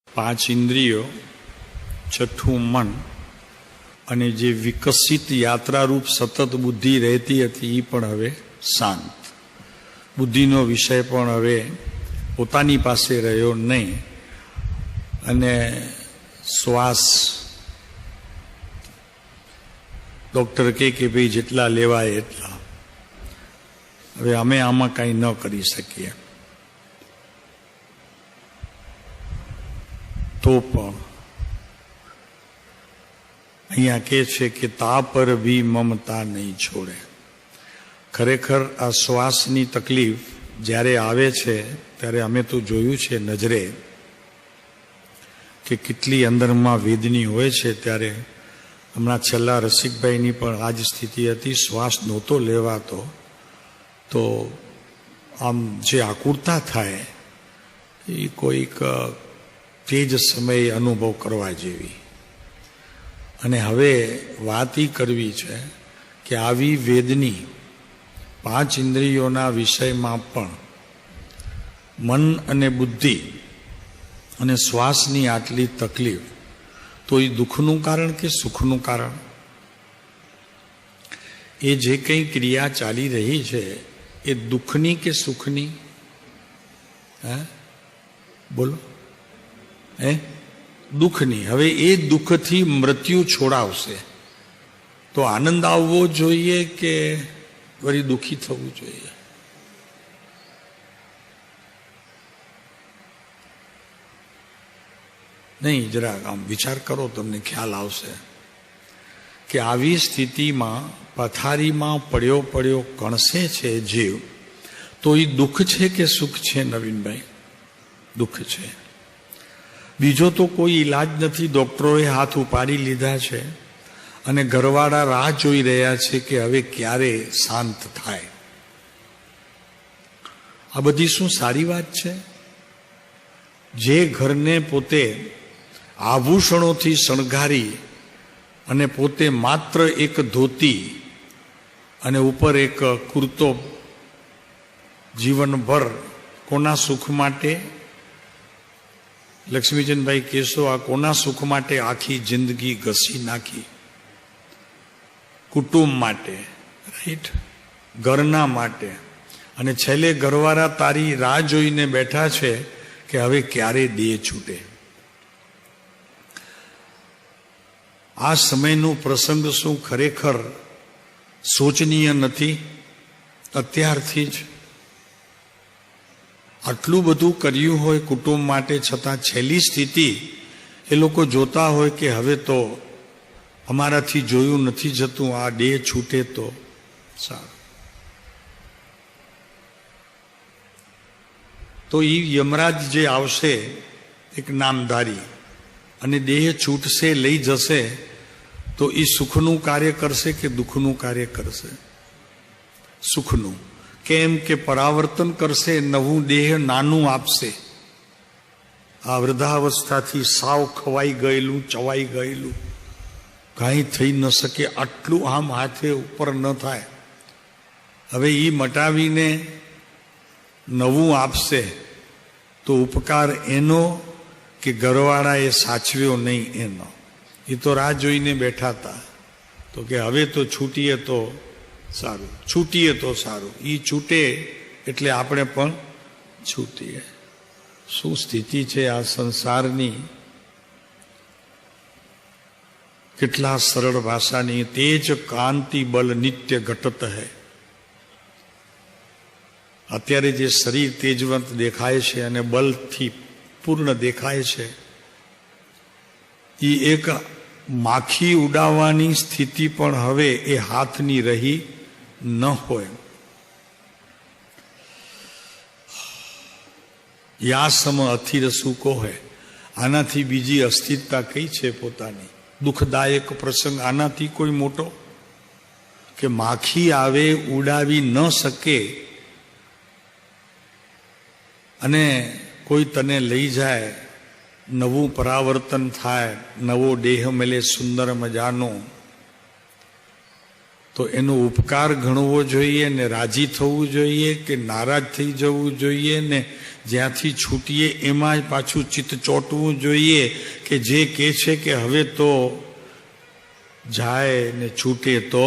પાંચ ઇન્દ્રિયો, છઠ્ઠું મન અને જે વિકસિત યાત્રારૂપ સતત બુદ્ધિ રહેતી હતી એ પણ હવે શાંત. બુદ્ધિનો વિષય પણ હવે પોતાની પાસે રહ્યો નહીં અને શ્વાસ ડૉક્ટર કહે કે ભાઈ જેટલા લેવાય એટલા. હવે અમે આમાં કાંઈ ન કરી શકીએ. તો પણ અહીંયા કહે છે કે તા પર ભી મમતા નહીં છોડે. ખરેખર આ શ્વાસની તકલીફ જ્યારે આવે છે ત્યારે અમે તો જોયું છે નજરે કે કેટલી અંદરમાં વેદની હોય છે. ત્યારે હમણાં છેલ્લા રસિકભાઈની પણ આ જ સ્થિતિ હતી. શ્વાસ નહોતો લેવાતો તો આમ જે આકુરતા થાય એ કોઈક તે જ સમયે અનુભવ કરવા જેવી. અને હવે વાત એ કરવી છે કે આવી વેદની પાંચ ઇન્દ્રિયોના વિષયમાં પણ મન અને બુદ્ધિ અને શ્વાસની આટલી તકલીફ, તો એ દુઃખનું કારણ કે સુખનું કારણ? એ જે કંઈ ક્રિયા ચાલી રહી છે એ દુઃખની કે સુખની? બોલો. દુઃખની. હવે એ દુઃખથી મૃત્યુ છોડાવશે તો આનંદ આવવો જોઈએ કે વળી દુઃખી થવું જોઈએ? નહીં, જરા આમ વિચાર કરો, તમને ખ્યાલ આવશે કે આવી સ્થિતિમાં પથારીમાં પડ્યો પડ્યો કણસે છે જીવ, તો એ દુઃખ છે કે સુખ છે? નવીનભાઈ, દુઃખ છે. બીજો તો કોઈ ઈલાજ નથી. ડોક્ટરોએ હાથ ઉપાડી લીધા છે અને ઘરવાળા રાહ જોઈ રહ્યા છે કે હવે ક્યારે શાંત થાય. આ બધી શું સારી વાત છે? જે ઘરને પોતે આભૂષણોથી શણગારી અને પોતે માત્ર એક ધોતી અને ઉપર એક કુર્તો જીવનભર કોના સુખ માટે? લક્ષ્મીચંદભાઈ કહેશો, આ કોના સુખ માટે આખી જિંદગી ઘસી નાખી? કુટુંબ માટે, રાઈટ, ઘરના માટે. અને છેલ્લે ઘરવાળા તારી રાહ જોઈને બેઠા છે કે હવે ક્યારે દેહ છૂટે. આ સમયનો પ્રસંગ શું ખરેખર શોચનીય નથી? અત્યારથી જ આટલું બધું કર્યું હોય કુટુંબ માટે, છતાં છેલ્લી સ્થિતિ એ લોકો જોતા હોય કે હવે તો અમારાથી જોયું નથી જતું, આ દેહ છૂટે તો સારું. તો એ યમરાજ જે આવશે એક નામધારી અને દેહ છૂટશે, લઈ જશે, તો એ સુખનું કાર્ય કરશે કે દુઃખનું કાર્ય કરશે? સુખનું. કેમ કે પરાવર્તન કરશે, નવું દેહ નાનું આપશે. આ વૃદ્ધાવસ્થાથી સાવ ખવાઈ ગયેલું, ચવાઈ ગયેલું, કાંઈ થઈ ન શકે, આટલું આમ હાથે ઉપર ન થાય. હવે એ મટાવીને નવું આપશે તો ઉપકાર એનો કે ઘરવાળા એ સાચવ્યો નહીં એનો? એ તો રાહ જોઈને બેઠા હતા તો કે હવે તો છૂટીએ તો સારું, છૂટીએ તો સારું. એ છૂટે એટલે આપણે પણ છૂટીએ. શું સ્થિતિ છે આ સંસારની. કેટલા સરળ ભાષાની. તેજ કાંતિ બલ નિત્ય ઘટત હૈ. અત્યારે જે શરીર તેજવંત દેખાય છે અને બલથી પૂર્ણ દેખાય છે, એ એક માખી ઉડાવવાની સ્થિતિ પણ હવે એ હાથની રહી ન હોય. યા સમ અથિરસુ કોહે. આનાથી બીજી અસ્થિરતા કઈ છે પોતાની? દુઃખદાયક પ્રસંગ આનાથી કોઈ મોટો? કે માખી આવે ઉડાવી ન શકે અને કોઈ તને લઈ જાય, નવું પરાવર્તન થાય, નવો દેહ મળે સુંદર મજાનો, તો એનો ઉપકાર ગણવો જોઈએ ને રાજી થવું જોઈએ કે નારાજ થઈ જવું જોઈએ ને જ્યાંથી છૂટીએ એમાં જ પાછું ચિત્ત ચોંટવું જોઈએ કે જે કહે છે કે હવે તો જાય ને છૂટે તો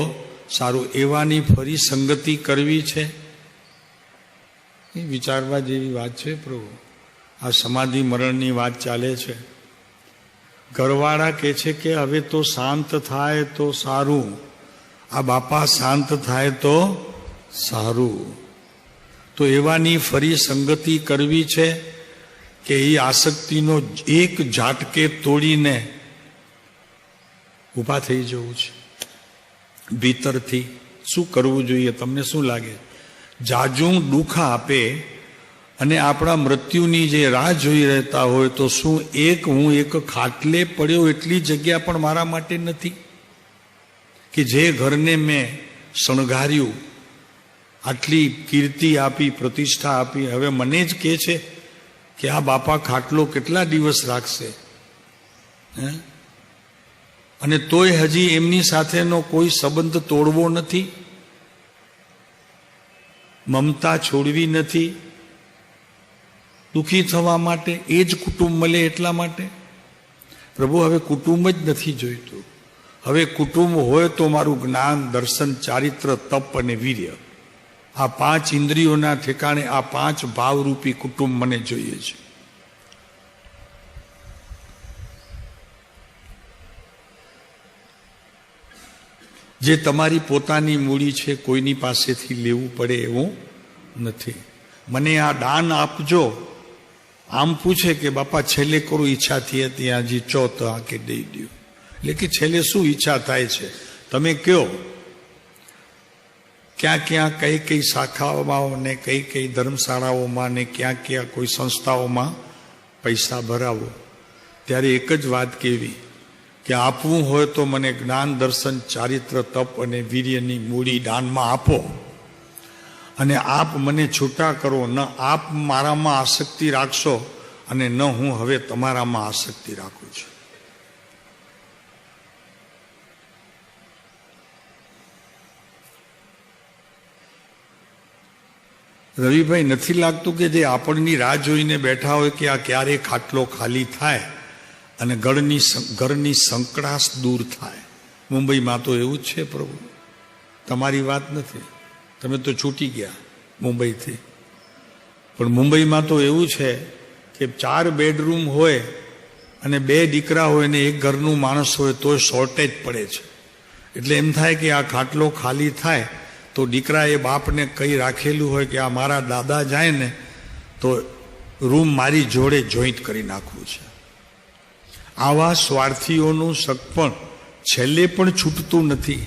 સારું, એવાની ફરી સંગતિ કરવી છે? એ વિચારવા જેવી વાત છે પ્રભુ. આ સમાધિ મરણની વાત ચાલે છે. ઘરવાળા કહે છે કે હવે તો શાંત થાય તો સારું, આ બાપા શાંત થાય તો સારું. તો એવાની ફરી સંગતિ કરવી છે કે એ આસક્તિનો એક ઝાટકે તોડીને ઊભા થઈ જવું છે ભીતરથી? શું કરવું જોઈએ? તમને શું લાગે? જાજું દુઃખ આપે અને આપણા મૃત્યુની જે રાહ જોઈ રહેતા હોય તો શું હું એક ખાટલે પડ્યો એટલી જગ્યા પણ મારા માટે નથી? કે જે ઘરને મેં શણગાર્યું, આટલી કીર્તિ આપી, પ્રતિષ્ઠા આપી, હવે મને જ કહે છે કે આ બાપા ખાટલો કેટલા દિવસ રાખશે? અને તોય હજી એમની સાથેનો કોઈ સંબંધ તોડવો નથી, મમતા છોડવી નથી, દુઃખી થવા માટે એ જ કુટુંબ મળે એટલા માટે. પ્રભુ હવે કુટુંબ જ નથી જોઈતું. હવે કુટુંબ હોય તો મારું જ્ઞાન, દર્શન, ચારિત્ર, તપ અને વીર્ય, આ 5 ઇન્દ્રિયોના ઠેકાણે આ 5 ભાવરૂપી કુટુંબ મને જોઈએ છે. જે તમારી પોતાની મૂડી છે, કોઈની પાસેથી લેવું પડે એવું નથી. મને આ દાન આપજો, આમ પૂછે કે બાપા છેલ્લે કરું ઈચ્છા થઈ હતી હજી ચો તો આ કે દઈ દો. એટલે કે છેલ્લે શું ઈચ્છા થાય છે તમે કયો? ક્યાં ક્યાં કઈ કઈ શાખાઓમાં ને કઈ કઈ ધર્મશાળાઓમાં ને ક્યાં ક્યાં કોઈ સંસ્થાઓમાં પૈસા ભરાવો. ત્યારે એક જ વાત કહેવી કે આપવું હોય તો મને જ્ઞાન, દર્શન, ચારિત્ર, તપ અને વીર્યની મૂડી દાનમાં આપો, અને આપ મને છૂટા કરો. ન આપ મારામાં આસક્તિ રાખશો અને ન હું હવે તમારામાં આસક્તિ રાખું છું. રવિભાઈ, નથી લાગતું કે જે આપણની રાહ જોઈને બેઠા હોય કે આ ક્યારે ખાટલો ખાલી થાય અને ઘરની સંકળાશ દૂર થાય? મુંબઈમાં તો એવું જ છે પ્રભુ. તમારી વાત નથી, તમે તો છૂટી ગયા મુંબઈથી. પણ મુંબઈમાં તો એવું છે કે 4 બેડરૂમ હોય અને 2 દીકરા હોય ને એક ઘરનું માણસ હોય તો શોર્ટેજ પડે છે. એટલે એમ થાય કે આ ખાટલો ખાલી થાય તો દીકરાએ બાપને કઈ રાખેલું હોય કે આ મારા દાદા જાય ને તો રૂમ મારી જોડે જોઈન્ટ કરી નાખવું છે. આવા સ્વાર્થીઓનું સગપણ છેલ્લે પણ છૂટતું નથી.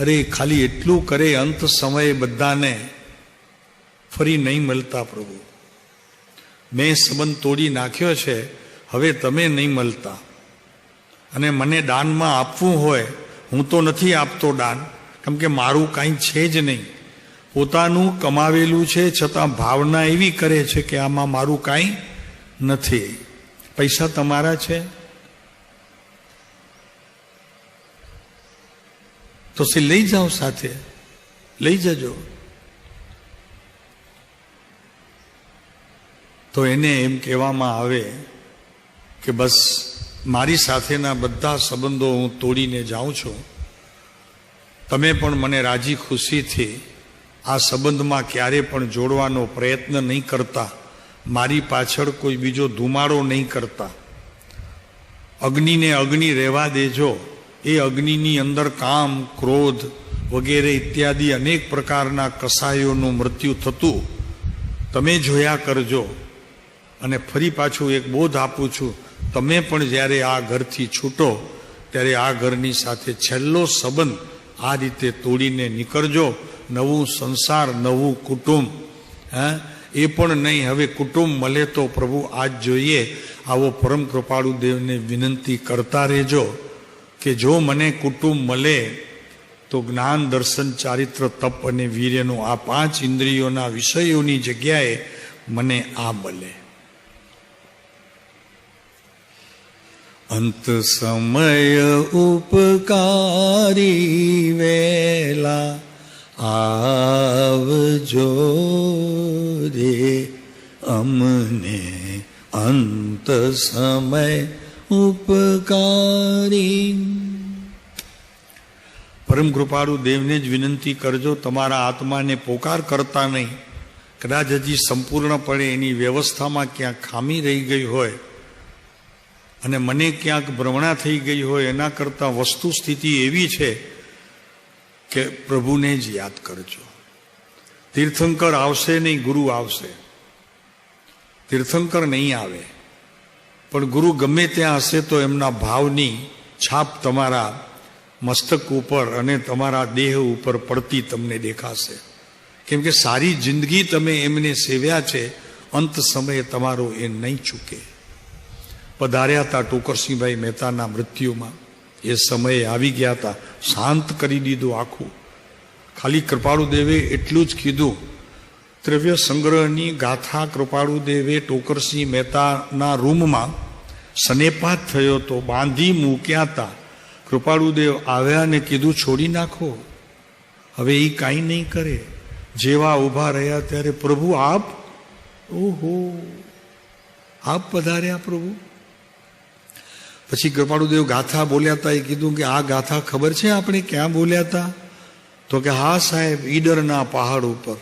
અરે ખાલી એટલું કરે, અંત સમયે બધાને ફરી નહીં મળતા પ્રભુ. મેં સંબંધ તોડી નાખ્યો છે, હવે તમે નહીં મળતા. અને મને દાનમાં આપવું હોય, હું તો નથી આપતો દાન, કેમ કે મારું કાંઈ છે જ નહીં. પોતાનું કમાવેલું છે છતાં ભાવના એવી કરે છે કે આમાં મારું કાંઈ નથી. પૈસા તમારા છે તો લઈ જાઓ, સાથે લઈ જજો. તો એને એમ કહેવામાં આવે કે બસ મારી સાથેના બધા સંબંધો હું તોડીને જાઉં છું, તમે પણ મને રાજી ખુશીથી આ સંબંધમાં ક્યારે પણ જોડવાનો પ્રયત્ન નહીં કરતા, મારી પાછળ કોઈ બીજો ધુમાડો નહીં કરતા, અગ્નિને અગ્નિ રહેવા દેજો. એ અગ્નિની અંદર કામ, ક્રોધ વગેરે ઇત્યાદિ અનેક પ્રકારના કસાયોનું મૃત્યુ થતું તમે જોયા કરજો. અને ફરી પાછું એક બોધ આપું છું, તમે પણ જ્યારે આ ઘરથી છૂટો ત્યારે આ ઘરની સાથે છેલ્લો સંબંધ આ રીતે તોડીને નીકળજો. નવું સંસાર, નવું કુટુંબ, એ પણ નહીં. હવે કુટુંબ મળે તો પ્રભુ આજ જોઈએ. આવો પરમ કૃપાળુ દેવને વિનંતી કરતા રહેજો કે જો મને કુટુંબ મળે તો જ્ઞાન, દર્શન, ચારિત્ર, તપ અને વીર્યનું આ 5 ઇન્દ્રિયોના વિષયોની જગ્યાએ મને આ મળે. અંત સમય ઉપકારી વેલા આવજો રે અમને, અંત સમય ઉપકારી. પરમ કૃપાળુ દેવને જ વિનંતી કરજો. તમારા આત્માને પોકાર કરતા નહીં. કદાચ હજી સંપૂર્ણપણે એની વ્યવસ્થામાં ક્યાંક ખામી રહી ગઈ હોય અને મને ક્યાંક ભ્રમણા થઈ ગઈ હોય, એના કરતાં વસ્તુ સ્થિતિ એવી છે કે પ્રભુને જ યાદ કરજો. તીર્થંકર આવશે નહીં, ગુરુ આવશે. તીર્થંકર નહીં આવે, પણ ગુરુ ગમે ત્યાં હશે તો એમના ભાવની છાપ તમારા મસ્તક ઉપર અને તમારા દેહ ઉપર પડતી તમને દેખાશે. કેમ કે સારી જિંદગી તમે એમને સેવ્યા છે, અંત સમયે તમારો એ નહીં ચૂકે. પધાર્યા હતા ટોકરસિંહભાઈ મહેતાના મૃત્યુમાં, એ સમયે આવી ગયા હતા, શાંત કરી દીધું આખું. ખાલી કૃપાળુ દેવે એટલું જ કીધું, દ્રવ્ય સંગ્રહની ગાથા કૃપાળુ દેવે ટોકરસિંહ મહેતાના રૂમમાં સનેપાત થયો તો બાંધી મૂક્યા હતા. કૃપાળુદેવ આવ્યા ને કીધું છોડી નાખો, હવે એ કાંઈ નહીં કરે. જેવા ઊભા રહ્યા ત્યારે પ્રભુ આપ, ઓહો આપ પધાર્યા પ્રભુ. પછી કૃપાળુદેવ ગાથા બોલ્યા હતા. એ કીધું કે આ ગાથા ખબર છે આપણે ક્યાં બોલ્યા હતા? તો કે હા સાહેબ, ઈડરના પહાડ ઉપર.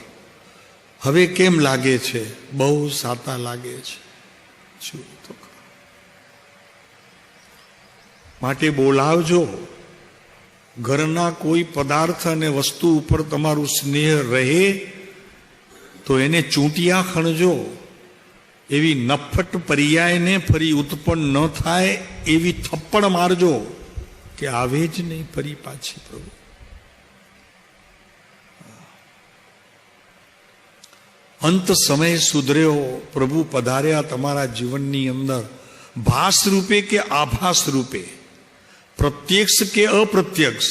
હવે કેમ લાગે છે? બહુ સાતા લાગે છે. શું તો માટે બોલાવજો. ઘરના કોઈ પદાર્થ અને વસ્તુ ઉપર તમારું સ્નેહ રહે તો એને ચૂંટિયા ખણજો. એવી નફટ પર્યાયને ફરી ઉત્પન્ન ન થાય એવી થપ્પડ મારજો કે આવે જ નહીં ફરી પાછી. પ્રભુ અંત સમય સુધર્યો, પ્રભુ પધાર્યા તમારા જીવનની અંદર, ભાસ રૂપે કે આભાસ રૂપે, પ્રત્યક્ષ કે અપ્રત્યક્ષ,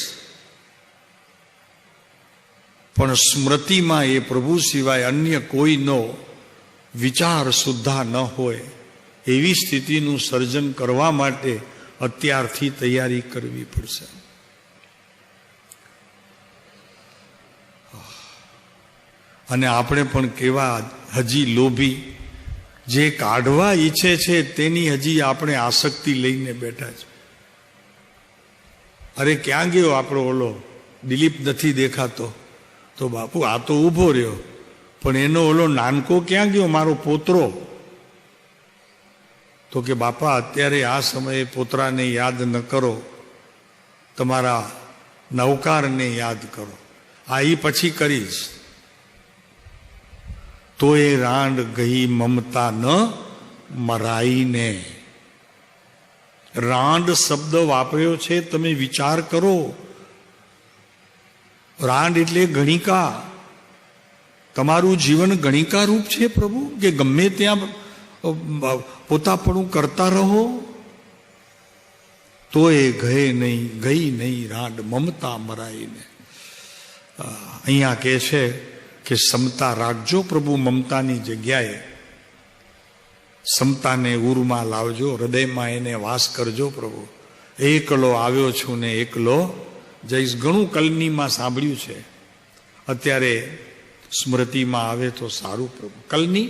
પણ સ્મૃતિમાં એ પ્રભુ સિવાય અન્ય કોઈનો વિચાર સુદ્ધા ન હોય એવી સ્થિતિનું સર્જન કરવા માટે અત્યારથી તૈયારી કરવી પડશે. અને આપણે પણ કેવા હજી લોભી, જે કાઢવા ઈચ્છે છે તેની હજી આપણે આસક્તિ લઈને બેઠા છે. અરે ક્યાં ગયો આપણો ઓલો દિલીપ? નથી દેખાતો. તો બાપુ આ તો ઊભો રહ્યો, પણ એનો ઓલો નાનકો ક્યાં ગયો, મારો પોતરો? તો કે બાપા અત્યારે આ સમયે પોતરાને યાદ ન કરો, તમારા નૌકારને યાદ કરો. આ ઈ પછી કરીશ. તો એ રાંડ ગઈ મમતા ન મરાઈને. રાંડ શબ્દ વાપર્યો છે, તમે વિચાર કરો. રાંડ એટલે ગણિકા. તમારું જીવન ગણિકા રૂપ છે પ્રભુ, કે ગમે ત્યાં પોતાપણું કરતા રહો? તો એ ગઈ નહીં રાંડ મમતા મરાઈને. અહીંયા કહે છે કે સમતા રાખજો પ્રભુ, મમતાની જગ્યાએ સમતાને ઉરમાં લાવજો, હૃદયમાં એને વાસ કરજો પ્રભુ. એકલો આવ્યો છું ને એકલો જઈશ. ઘણું કલનીમાં સાંભળ્યું છે, અત્યારે સ્મૃતિમાં આવે તો સારું પ્રભુ. કલની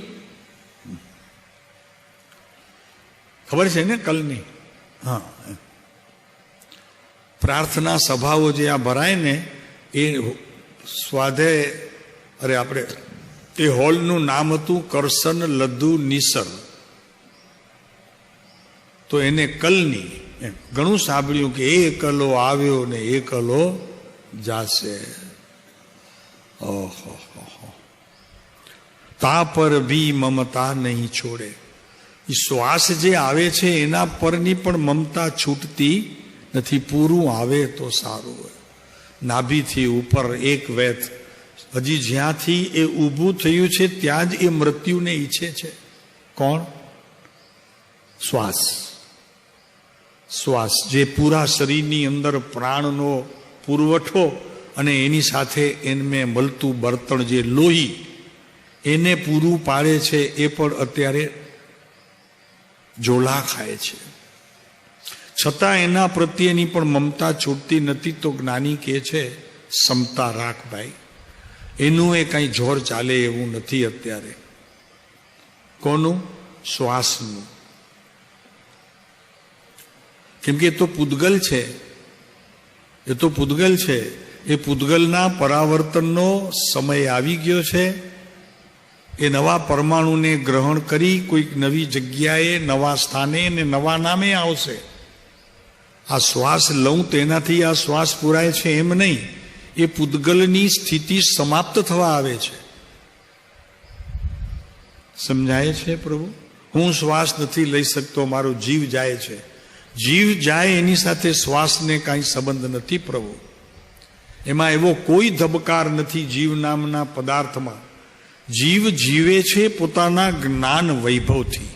ખબર છે ને? કલની, હા. પ્રાર્થના સભાઓ જે આ ભરાય ને એ સ્વાધ્યાય, અરે આપણે એ હોલનું નામ હતું કરસન લદ્દુ નિસર. તો એને કલની ઘણું સાંભળ્યું કે એ કલો આવ્યો ને એ કલો જાશે. ઓહો, તા પર ભી મમતા નહીં છોડે. એ શ્વાસ જે આવે છે એના પરની પણ મમતા છૂટતી નથી. પૂરું આવે તો સારું હોય. નાભીથી ઉપર એક વેથ, હજી જ્યાંથી એ ઊભું થયું છે ત્યાં જ એ મૃત્યુને ઈચ્છે છે. કોણ? શ્વાસ. શ્વાસ જે પૂરા શરીરની અંદર પ્રાણનો પુરવઠો અને એની સાથે એને મળતું બળતણ જે લોહી એને પૂરું પાડે છે, એ પણ અત્યારે ઝોલા ખાય છે. છતાં એના પ્રત્યેની પણ મમતા છૂટતી નથી. તો જ્ઞાની કહે છે ક્ષમતા રાખ ભાઈ, એનું એ કઈ જોર ચાલે એવું નથી અત્યારે. કોનું? શ્વાસનું. કેમ કે એ તો પૂદગલ છે. એ તો પૂદગલ છે. એ પૂદગલના પરાવર્તનનો સમય આવી ગયો છે. એ નવા પરમાણુને ગ્રહણ કરી કોઈક નવી જગ્યાએ, નવા સ્થાને ને નવા નામે આવશે. આ શ્વાસ લઉં તેનાથી આ શ્વાસ પુરાય છે એમ નહીં. એ પૂદગલની સ્થિતિ સમાપ્ત થવા આવે છે. સમજાય છે પ્રભુ? હું શ્વાસ નથી લઈ શકતો, મારો જીવ જાય છે. જીવ જાય એની સાથે શ્વાસને કાંઈ સંબંધ નથી પ્રભુ. એમાં એવો કોઈ ધબકાર નથી જીવ નામના પદાર્થમાં. જીવ જીવે છે પોતાના જ્ઞાન વૈભવથી,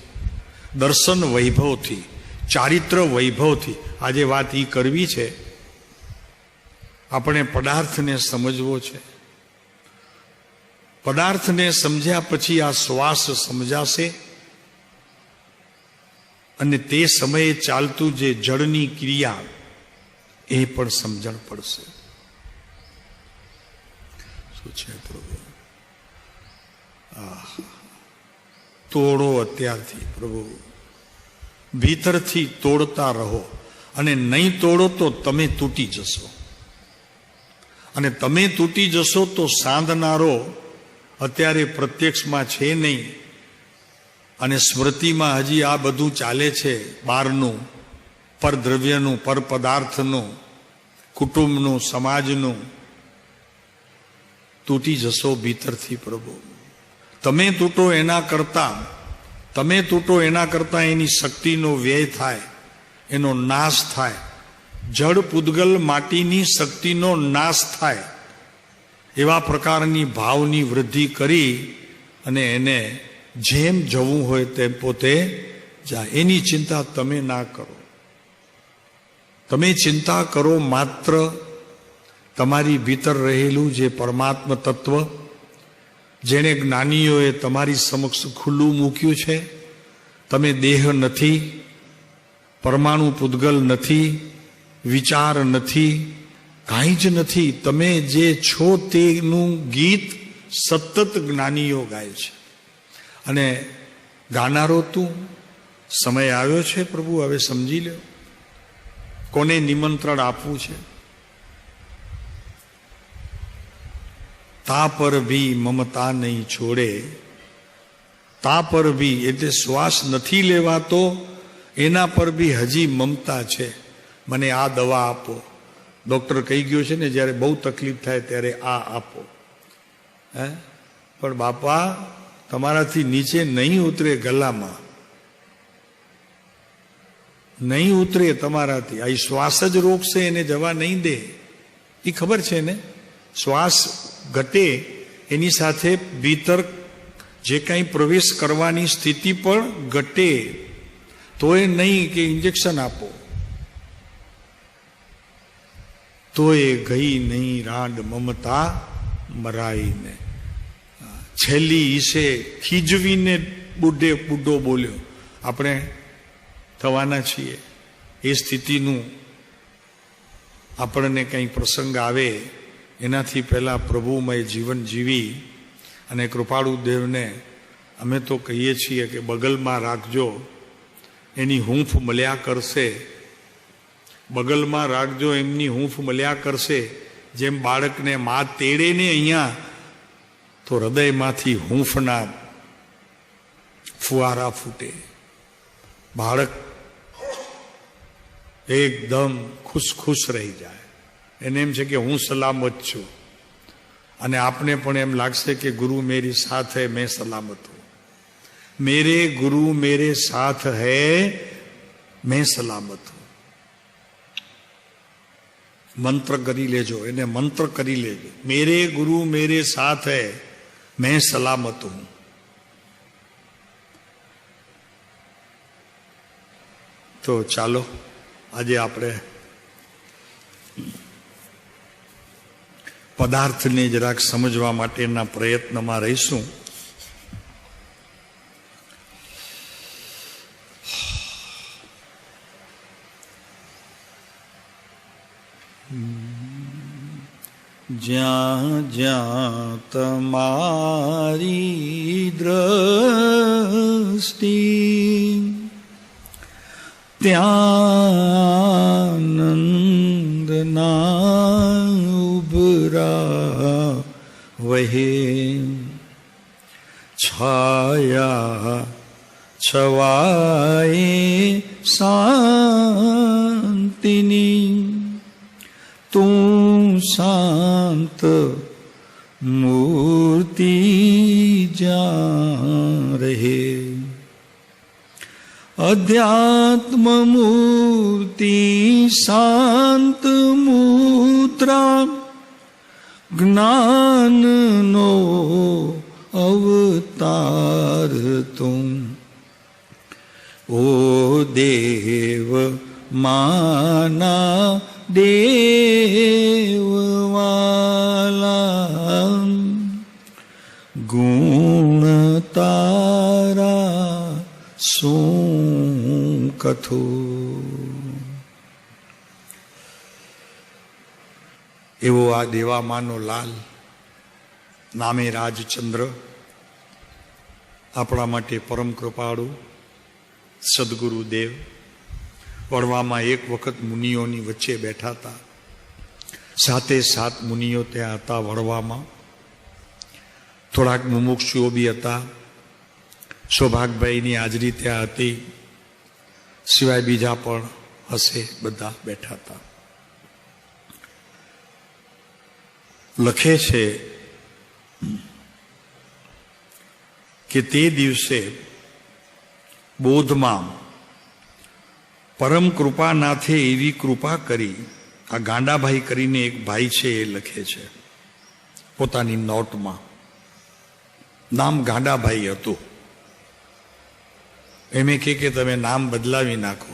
દર્શન વૈભવથી, ચારિત્ર વૈભવથી. આજે વાત એ કરવી છે, આપણે પદાર્થને સમજવો છે. પદાર્થને સમજ્યા પછી આ શ્વાસ સમજાશે અને તે સમયે ચાલતું જે જળની ક્રિયા એ પણ સમજણ પડશે. શું છે પ્રભુ? તોડો અત્યારથી પ્રભુ, ભીતરથી તોડતા રહો. અને નહીં તોડો તો તમે તૂટી જશો. અને તમે તૂટી જશો તો સાંધનારો અત્યારે પ્રત્યક્ષમાં છે નહીં, અને સ્મૃતિમાં હજી આ બધું ચાલે છે. બહારનું, પરદ્રવ્યનું, પર પદાર્થનું, કુટુંબનું, સમાજનું. તૂટી જશો ભીતરથી પ્રભુ. તમે તૂટો એના કરતા એની શક્તિનો વ્યય થાય, એનો નાશ થાય. જળ પૂદગલ માટીની શક્તિનો નાશ થાય એવા પ્રકારની ભાવની વૃદ્ધિ કરી અને એને જેમ જવું હોય તેમ પોતે જાય. એની ચિંતા તમે ના કરો. તમે ચિંતા કરો માત્ર તમારી ભીતર રહેલું જે પરમાત્મ તત્વ, જેને જ્ઞાનીઓએ તમારી સમક્ષ ખુલ્લું મૂક્યું છે. તમે દેહ નથી, પરમાણુ પૂદગલ નથી, વિચાર નથી, કાંઈ જ નથી. તમે જે છો તેનું ગીત સતત જ્ઞાનીઓ ગાય છે. અને ગાનારો તું. સમય આવ્યો છે પ્રભુ, હવે સમજી લો કોને નિમંત્રણ આપવું છે. તા પર ભી મમતા નહીં છોડે. તા પર ભી એટલે શ્વાસ નથી લેવાતો, એના પર બી હજી મમતા છે. મને આ દવા આપો. ડૉક્ટર કહી ગયો છે ને, જ્યારે બહુ તકલીફ થાય ત્યારે આ આપો. પણ બાપા તમારાથી નીચે નહીં ઉતરે, ગલામાં નહીં ઉતરે તમારાથી. આ શ્વાસ જ રોકશે, એને જવા નહીં દે. એ ખબર છે ને. શ્વાસ ઘટે એની સાથે ભીતર જે કાંઈ પ્રવેશ કરવાની સ્થિતિ પણ ઘટે. તો એ નહીં કે ઇન્જેક્શન આપો, તો એ ગઈ નહીં રાંડ મમતા મરાઈને. છેલ્લી ઈસે ખીજવીને બુઢો બોલ્યો. આપણે થવાના છીએ એ સ્થિતિનું. આપણને કંઈ પ્રસંગ આવે એનાથી પહેલાં પ્રભુમય જીવન જીવી અને કૃપાળુ દેવને અમે તો કહીએ છીએ કે બગલમાં રાખજો, એની હૂંફ મળ્યા કરશે. બગલમાં રાખજો, એમની હૂંફ મળ્યા કરશે. જેમ બાળકને મા તેડે ને અહીંયા તો હૃદયમાંથી હૂંફના ફુવારા ફૂટે, બાળક એકદમ ખુશ રહી જાય, એને એમ છે કે હું સલામત છું, અને આપને પણ એમ લાગશે કે ગુરુ મેરી સાથ હૈ મેં સલામત હું, મેરે ગુરુ મેરે સાથ હૈ મેં સલામત હું. મંત્ર કરી લેજો, એને મંત્ર કરી લેજો, મેરે ગુરુ મેરે સાથ હૈ મેં સલામત હું. તો ચાલો આજે આપણે પદાર્થને જરાક સમજવા માટેના પ્રયત્નમાં રહીશું. જ્યાં જ્યાં તમારી દ્રષ્ટિ ત્યાં આનંદના ઉભરા વહે, છાયા છવાય શાંતિની, તું શાંત મૂર્તિ જ્યાં રહે, અધ્યાત્મ મૂર્તિ શાંત મુદ્રા, જ્ઞાનનો અવતાર તું, ઓ દેવ માના દેવવાલા, ગુણ તારા શું કથું. એવો આ દેવામાનો લાલ નામે રાજચંદ્ર આપણા માટે પરમ કૃપાળુ સદગુરુદેવ વડવામાં એક વખત મુનિઓની વચ્ચે બેઠા હતા. 7 મુનિઓ ત્યાં હતા વડવામાં. થોડાક મુમુક્ષુઓ બી હતા. સૌભાગભાઈની હાજરી ત્યાં હતી, સિવાય બીજા પણ હશે, બધા બેઠા હતા. લખે છે કે તે દિવસે બોધમાં પરમ કૃપાનાથે એવી કૃપા કરી. આ ગાંડાભાઈ કરીને એક ભાઈ છે, એ લખે છે પોતાની નોટમાં, નામ ગાંડાભાઈ હતું. એમ કે તમે નામ બદલાવી નાખો.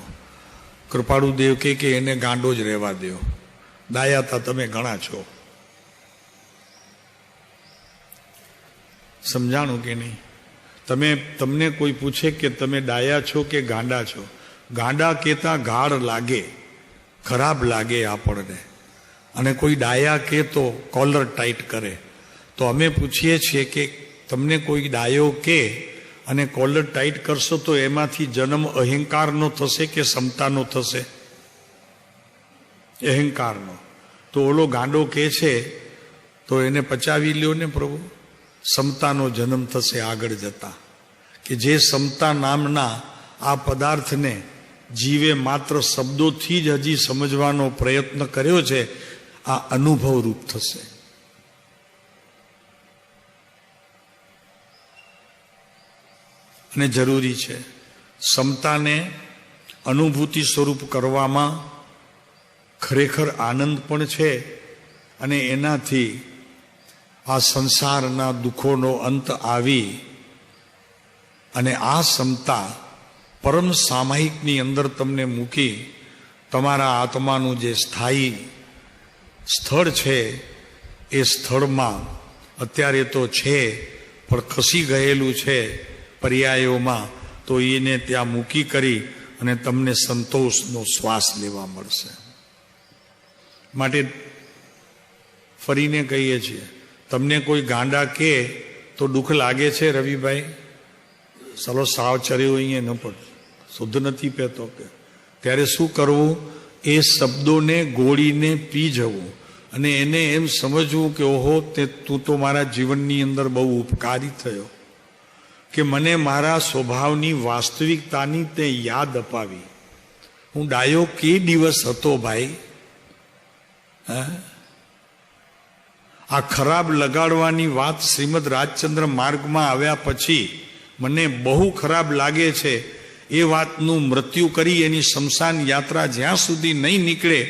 કૃપાળુદેવ કે એને ગાંડો જ રહેવા દો, દાયાતા તમે ઘણા છો. સમજાણું કે નહીં? તમને કોઈ પૂછે કે તમે ડાયા છો કે ગાંડા છો, ગાંડા કહેતા ગાઢ લાગે, ખરાબ લાગે આપણને, અને કોઈ ડાયા કે તો કોલર ટાઈટ કરે. તો અમે પૂછીએ છીએ કે તમને કોઈ ડાયો કે અને કોલર ટાઈટ કરશો તો એમાંથી જન્મ અહંકારનો થશે કે ક્ષમતાનો થશે? અહંકારનો. તો ઓલો ગાંડો કે છે તો એને પચાવી લ્યો ને પ્રભુ, ક્ષમતાનો જન્મ થશે આગળ જતા. કે જે ક્ષમતા નામના આ પદાર્થને જીવે માત્ર શબ્દોથી જ હજી સમજવાનો પ્રયત્ન કર્યો છે, આ અનુભવ રૂપ થશે. અને જરૂરી છે ક્ષમતાને અનુભૂતિ સ્વરૂપ કરવામાં ખરેખર આનંદ પણ છે, અને એનાથી આ સંસારના દુઃખોનો અંત આવી અને આ ક્ષમતા પરમ સામાયિકની અંદર તમને મૂકી તમારા આત્માનું જે સ્થાયી સ્થળ છે એ સ્થળમાં અત્યારે તો છે પણ ખસી ગયેલું છે પર્યાયોમાં, તો એને ત્યાં મૂકી કરી અને તમને સંતોષનો શ્વાસ લેવા મળશે. માટે ફરીને કહીએ છીએ, તમને કોઈ ગાંડા કહે તો દુઃખ લાગે છે રવિભાઈ? ચાલો સાવ ચર્યો અહીંયા ન પડ, શુદ્ધ નથી પહેતો કે ત્યારે શું કરવું? એ શબ્દોને ગોળીને પી જવું અને એને એમ સમજવું કે ઓહો તું તો મારા જીવનની અંદર બહુ ઉપકારી થયો, કે મને મારા સ્વભાવની વાસ્તવિકતાની તે યાદ અપાવી. હું ડાયો કે દિવસ હતો ભાઈ. આ ખરાબ લગાડવાની વાત શ્રીમદ રાજચંદ્ર માર્ગમાં આવ્યા પછી મને બહુ ખરાબ લાગે છે. એ વાતનું મૃત્યુ કરી એની શમશાન યાત્રા જ્યાં સુધી નહીં નીકળે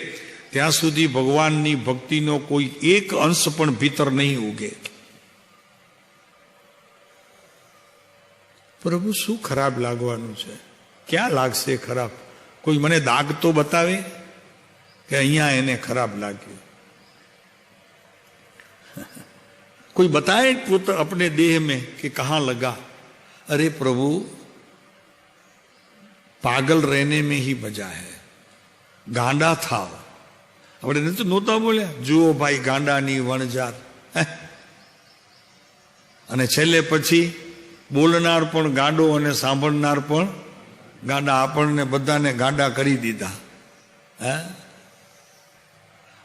ત્યાં સુધી ભગવાનની ભક્તિનો કોઈ એક અંશ પણ ભીતર નહીં ઉગે. પ્રભુ શું ખરાબ લાગવાનું છે? ક્યાં લાગશે ખરાબ? કોઈ મને દાગ તો બતાવે કે અહીંયા એને ખરાબ લાગ્યું. कोई बताए अपने देह में कि कहाँ लगा? अरे प्रभु पागल रहने में ही मजा है. गांडा था अपने तो नोता बोले जुओ भाई गांडानी वणजार. અને છેલ્લે પછી બોલનાર પણ ગાંડો અને સાંભળનાર પણ ગાંડા. આપણને બધાને ગાંડા કરી દીધા.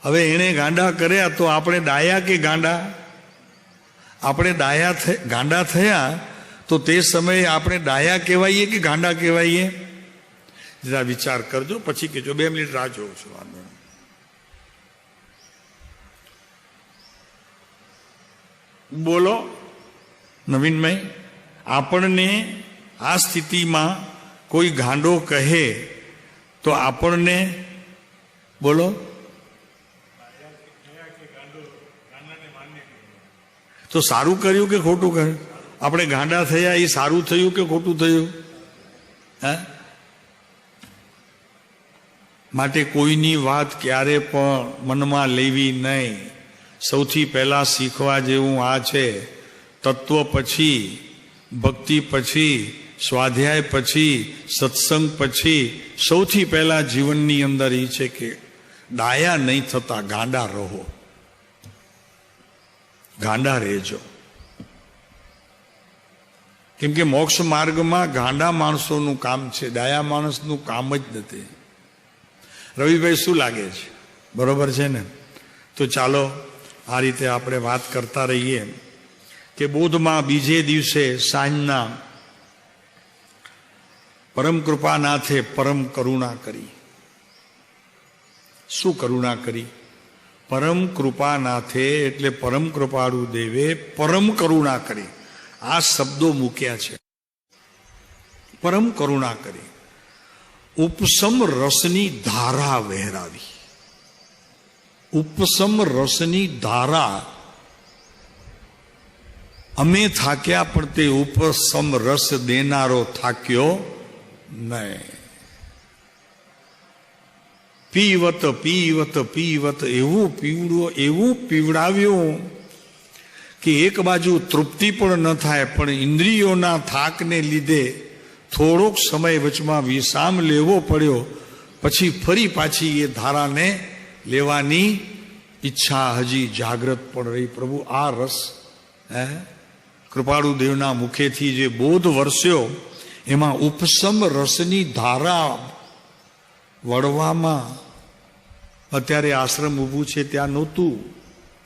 હવે એને ગાંડા કર્યા તો આપણે ડાયા કે ગાંડા? આપણે ગાંડા થયા તો તે સમયે આપણે ડાયા કહેવાઈએ કે ગાંડા કહેવાઈએ? જરા વિચાર કરજો, પછી કહેજો. 2 મિનિટ રાહ જોઉં છું. વાંધો બોલો નવીનમય. આપણને આ સ્થિતિમાં કોઈ ગાંડો કહે તો આપણને બોલો તો સારું કર્યું કે ખોટું કર્યું? આપણે ગાંડા થયા એ સારું થયું કે ખોટું થયું? માટે કોઈની વાત ક્યારે પણ મનમાં લેવી નહીં. સૌથી પહેલા શીખવા જેવું આ છે. તત્વ પછી, ભક્તિ પછી, સ્વાધ્યાય પછી, સત્સંગ પછી સૌથી પહેલા જીવનની અંદર એ છે કે ડાયા નહીં થતા, ગાંડા રહો. ગાંડા રહેજો. કેમ કે મોક્ષ માર્ગમાં ગાંડા માણસોનું કામ છે, ડાયા માણસનું કામ જ નથી. રવિભાઈ શું લાગે છે? બરોબર છે ને? તો ચાલો આ રીતે આપણે વાત કરતા રહીએ કે બોધમાં બીજે દિવસે સાંજના પરમ કૃપાનાથે પરમ કરુણા કરી. શું કરુણા કરી? પરમ કૃપાનાથે એટલે પરમ કૃપાળુ દેવે પરમ કરુણા કરી. આ શબ્દો મૂક્યા છે. પરમ કરુણા કરી. ઉપસમ રસની ધારા વહેરાવી. ઉપસમ રસની ધારા. અમે થાક્યા પણ તે ઉપસમ રસ દેનારો થાક્યો નહીં. પીવત પીવત પીવત એવું પીવડાવ્યું કે એક બાજુ તૃપ્તિ પણ ન થાય, પણ ઇન્દ્રિયોના થાકને લીધે થોડોક સમય વચમાં વિશ્રામ લેવો પડ્યો. પછી ફરી પાછી એ ધારાને લેવાની ઈચ્છા હજી જાગ્રત પણ રહી. પ્રભુ આ રસ કૃપાળુ દેવના મુખેથી જે બોધ વરસ્યો એમાં ઉપસમ રસની ધારા વળવામાં. અત્યારે આશ્રમ ઊભું છે ત્યાં નહોતું.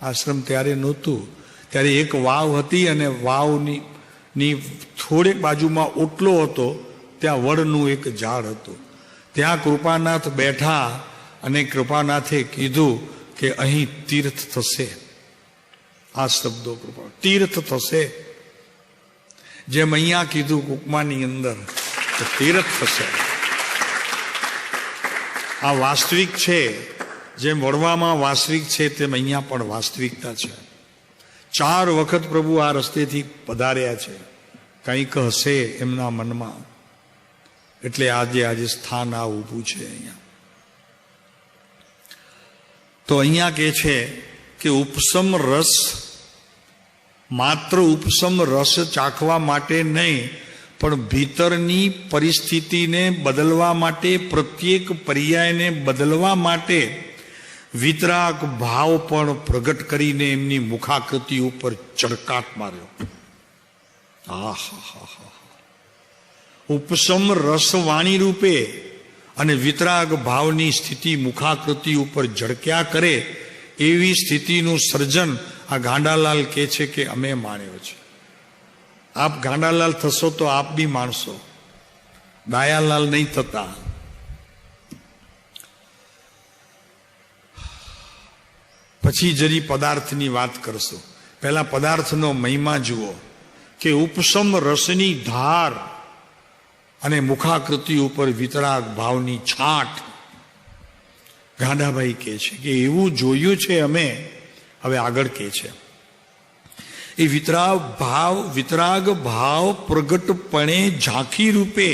આશ્રમ ત્યારે નહોતું. ત્યારે એક વાવ હતી અને વાવની થોડેક બાજુમાં ઓટલો હતો. ત્યાં વડનું એક ઝાડ હતું. ત્યાં કૃપાનાથ બેઠા અને કૃપાનાથે કીધું કે અહીં તીર્થ થશે. આ શબ્દો કૃપા તીર્થ થશે. જેમ અહીંયા કીધું કુકમાની અંદર તીર્થ થશે. આ વાસ્તવિક છે. જેમ વડવામાં વાસ્તવિક છે તેમ અહીંયા પણ વાસ્તવિકતા છે. 4 વખત પ્રભુ આ રસ્તેથી પધાર્યા છે. કંઈક હશે એમના મનમાં, એટલે આજે સ્થાન આ ઊભું છે અહીંયા. તો અહીંયા કે છે કે ઉપસમ રસ, માત્ર ઉપસમ રસ ચાખવા માટે નહીં, પણ ભીતરની પરિસ્થિતિને બદલવા માટે, પ્રત્યેક પર્યાયને બદલવા માટે વિતરાગ ભાવ પણ પ્રગટ કરીને એમની મુખાકૃતિ ઉપર ચડકાટ માર્યો. ઉપસમ રસ વાણી રૂપે અને વિતરાગ ભાવની સ્થિતિ મુખાકૃતિ ઉપર ઝળક્યા કરે એવી સ્થિતિનું સર્જન આ ગાંડાલાલ કહે છે કે અમે માણ્યો છે. આપ ગાંડાલાલ થશો તો આપ બી માણશો, ડાયાલાલ નહીં થતા. પછી જરી પદાર્થની વાત કરશો. પહેલા પદાર્થનો મહિમા જુઓ કે ઉપસમ રસની ધાર અને મુખાકૃતિ ઉપર વિતરાગ ભાવની છાંટ. ગાંડાભાઈ કહે છે કે એવું જોયું છે અમે. હવે આગળ કહે છે એ વિતરાગ ભાવ પ્રગટપણે ઝાંખી રૂપે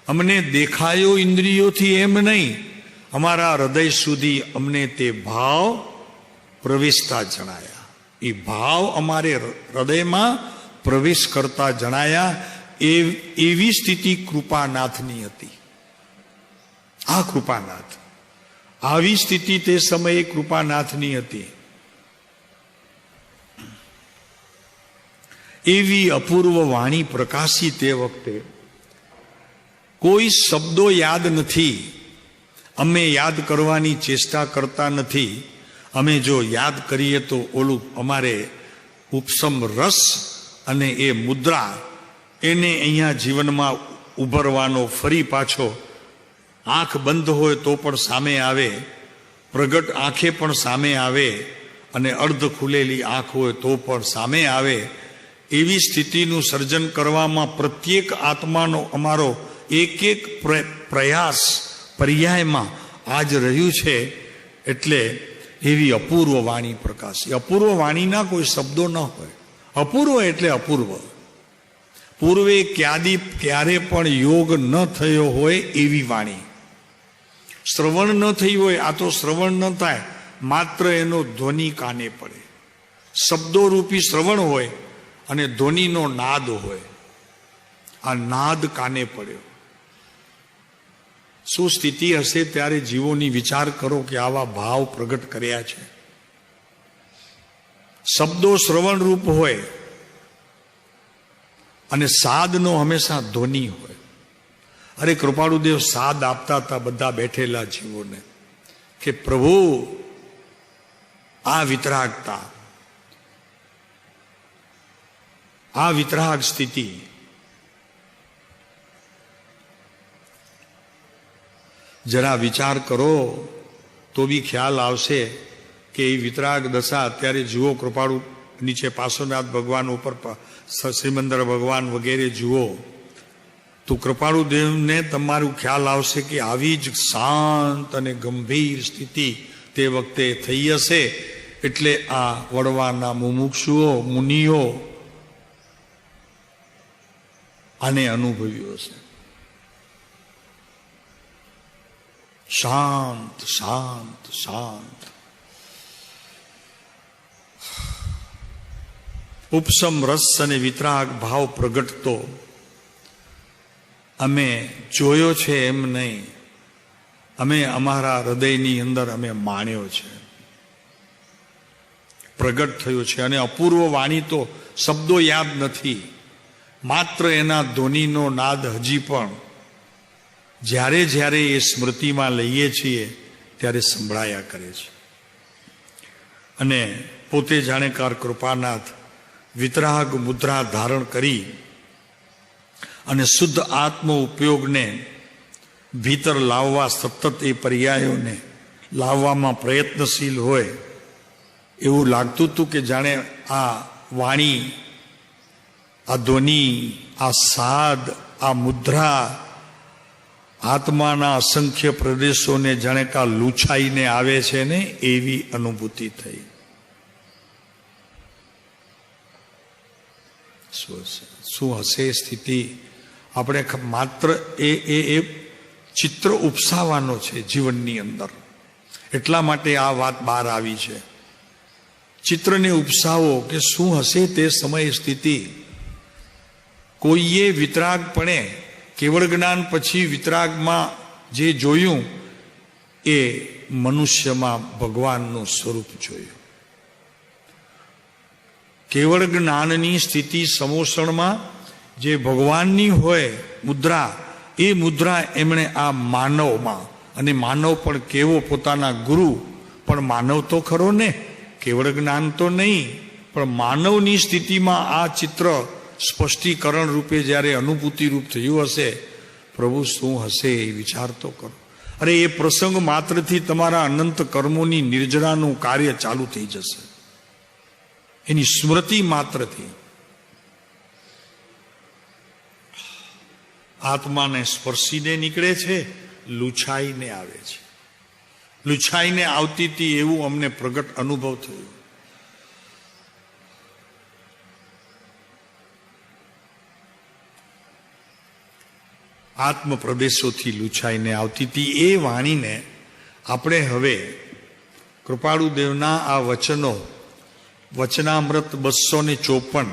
અમને દેખાયો ઇન્દ્રિયોથી એમ નહીં, અમારા હૃદય સુધી અમને તે ભાવ પ્રવેશતા જણાયા. એ ભાવ અમારે હૃદયમાં પ્રવેશ કરતા જણાયા. એવી સ્થિતિ કૃપાનાથની હતી. આ કૃપાનાથ, આવી સ્થિતિ તે સમયે કૃપાનાથની હતી. એવી અપૂર્વ વાણી પ્રકાશી તે વખતે. કોઈ શબ્દો યાદ નથી, અમે યાદ કરવાની ચેષ્ટા કરતા નથી. અમે જો યાદ કરીએ તો ઓલું અમારે ઉપસમ રસ અને એ મુદ્રા એને અહીંયા જીવનમાં ઉભરવાનો ફરી પાછો આંખ બંધ હોય તો પણ સામે આવે, પ્રગટ આંખે પણ સામે આવે, અને અર્ધ ખુલેલી આંખ હોય તો પણ સામે આવે. એવી સ્થિતિનું સર્જન કરવામાં પ્રત્યેક આત્માનો અમારો એક એક પ્રયાસ પર્યાયમાં આજ રહ્યું છે. એટલે એવી અપૂર્વ વાણી પ્રકાશ. અપૂર્વ વાણીના કોઈ શબ્દો ન હોય. અપૂર્વ એટલે અપૂર્વ. પૂર્વે ક્યારે પણ યોગ ન થયો હોય એવી વાણી. શ્રવણ ન થઈ હોય, આ તો શ્રવણ ન થાય, માત્ર એનો ધ્વનિ કાને પડે. શબ્દોરૂપી શ્રવણ હોય અને ધ્વનિનો નાદ હોય. આ નાદ કાને પડ્યો. શું સ્થિતિ હશે ત્યારે જીવોની વિચાર કરો કે આવા ભાવ પ્રગટ કર્યા છે. શબ્દો શ્રવણ રૂપ હોય અને સાદનો હંમેશા ધ્વનિ હોય. અરે કૃપાળુદેવ સાદ આપતા હતા બધા બેઠેલા જીવોને કે પ્રભુ આ વિતરાગતા, આ વિતરાગ સ્થિતિ જરા વિચાર કરો તો બી ખ્યાલ આવશે કે એ વિતરાગ દશા અત્યારે જુઓ. કૃપાળુ નીચે પાર્શ્વનાથ ભગવાન, ઉપર શ્રીમંદર ભગવાન વગેરે જુઓ તો કૃપાળુદેવને તમારું ખ્યાલ આવશે કે આવી જ શાંત અને ગંભીર સ્થિતિ તે વખતે થઈ હશે. એટલે આ વડવાના મુમુક્ષુઓ મુનિઓ આને અનુભવ્યું હશે. શાંત શાંત શાંત. ઉપસમ રસ અને વિતરાગ ભાવ પ્રગટતો અમે જોયો છે એમ નહીં, અમે અમારા હૃદયની અંદર અમે માણ્યો છે, પ્રગટ થયો છે. અને અપૂર્વ વાણી તો શબ્દો યાદ નથી, માત્ર એના ધ્વનિનો નાદ હજી પણ જ્યારે જ્યારે એ સ્મૃતિમાં લઈએ છીએ ત્યારે સંભળાયા કરે છે. અને પોતે જાણેકાર કૃપાનાથ વિતરાગ મુદ્રા ધારણ કરી અને શુદ્ધ આત્મ ઉપયોગને ભીતર લાવવા સતત એ પર્યાયોને લાવવામાં પ્રયત્નશીલ હોય એવું લાગતું હતું કે જાણે આ વાણી, આ ધ્વનિ, આ સાદ, આ મુદ્રા આત્માના અસંખ્ય પ્રદેશોને જાણે કા લૂછાઈને આવે છે ને એવી અનુભૂતિ થઈ. શું હશે સ્થિતિ? આપણે માત્ર એ ચિત્ર ઉપસાવવાનો છે જીવનની અંદર. એટલા માટે આ વાત બહાર આવી છે. ચિત્રને ઉપસાવો કે શું હશે તે સમય સ્થિતિ. કોઈએ વિતરાગપણે કેવળ જ્ઞાન પછી વિતરાગમાં જે જોયું એ મનુષ્યમાં ભગવાનનું સ્વરૂપ જોયું. કેવળ જ્ઞાનની સ્થિતિ સમોષણમાં જે ભગવાનની હોય મુદ્રા, એ મુદ્રા એમણે આ માનવમાં, અને માનવ પણ કેવો પોતાના ગુરુ પણ માનવ તો ખરો ને, કેવળ જ્ઞાન તો નહીં, પણ માનવની સ્થિતિમાં આ ચિત્ર સ્પષ્ટીકરણ રૂપે જ્યારે અનુભૂતિ રૂપ થયું હશે, પ્રભુ શું હશે એ વિચાર તો કરો. અરે એ પ્રસંગ માત્રથી તમારા અનંત કર્મોની નિર્જરાનું કાર્ય ચાલુ થઈ જશે, એની સ્મૃતિ માત્રથી. આત્માને સ્પર્શીને નીકળે છે, લૂછાઈને આવે છે. લૂછાઈને આવતી હતી એવું અમને પ્રગટ અનુભવ થયો. આત્મ પ્રદેશોથી લૂછાઈને આવતી હતી એ વાણીને આપણે હવે કૃપાળુ દેવના આ વચનો, વચનામૃત 254,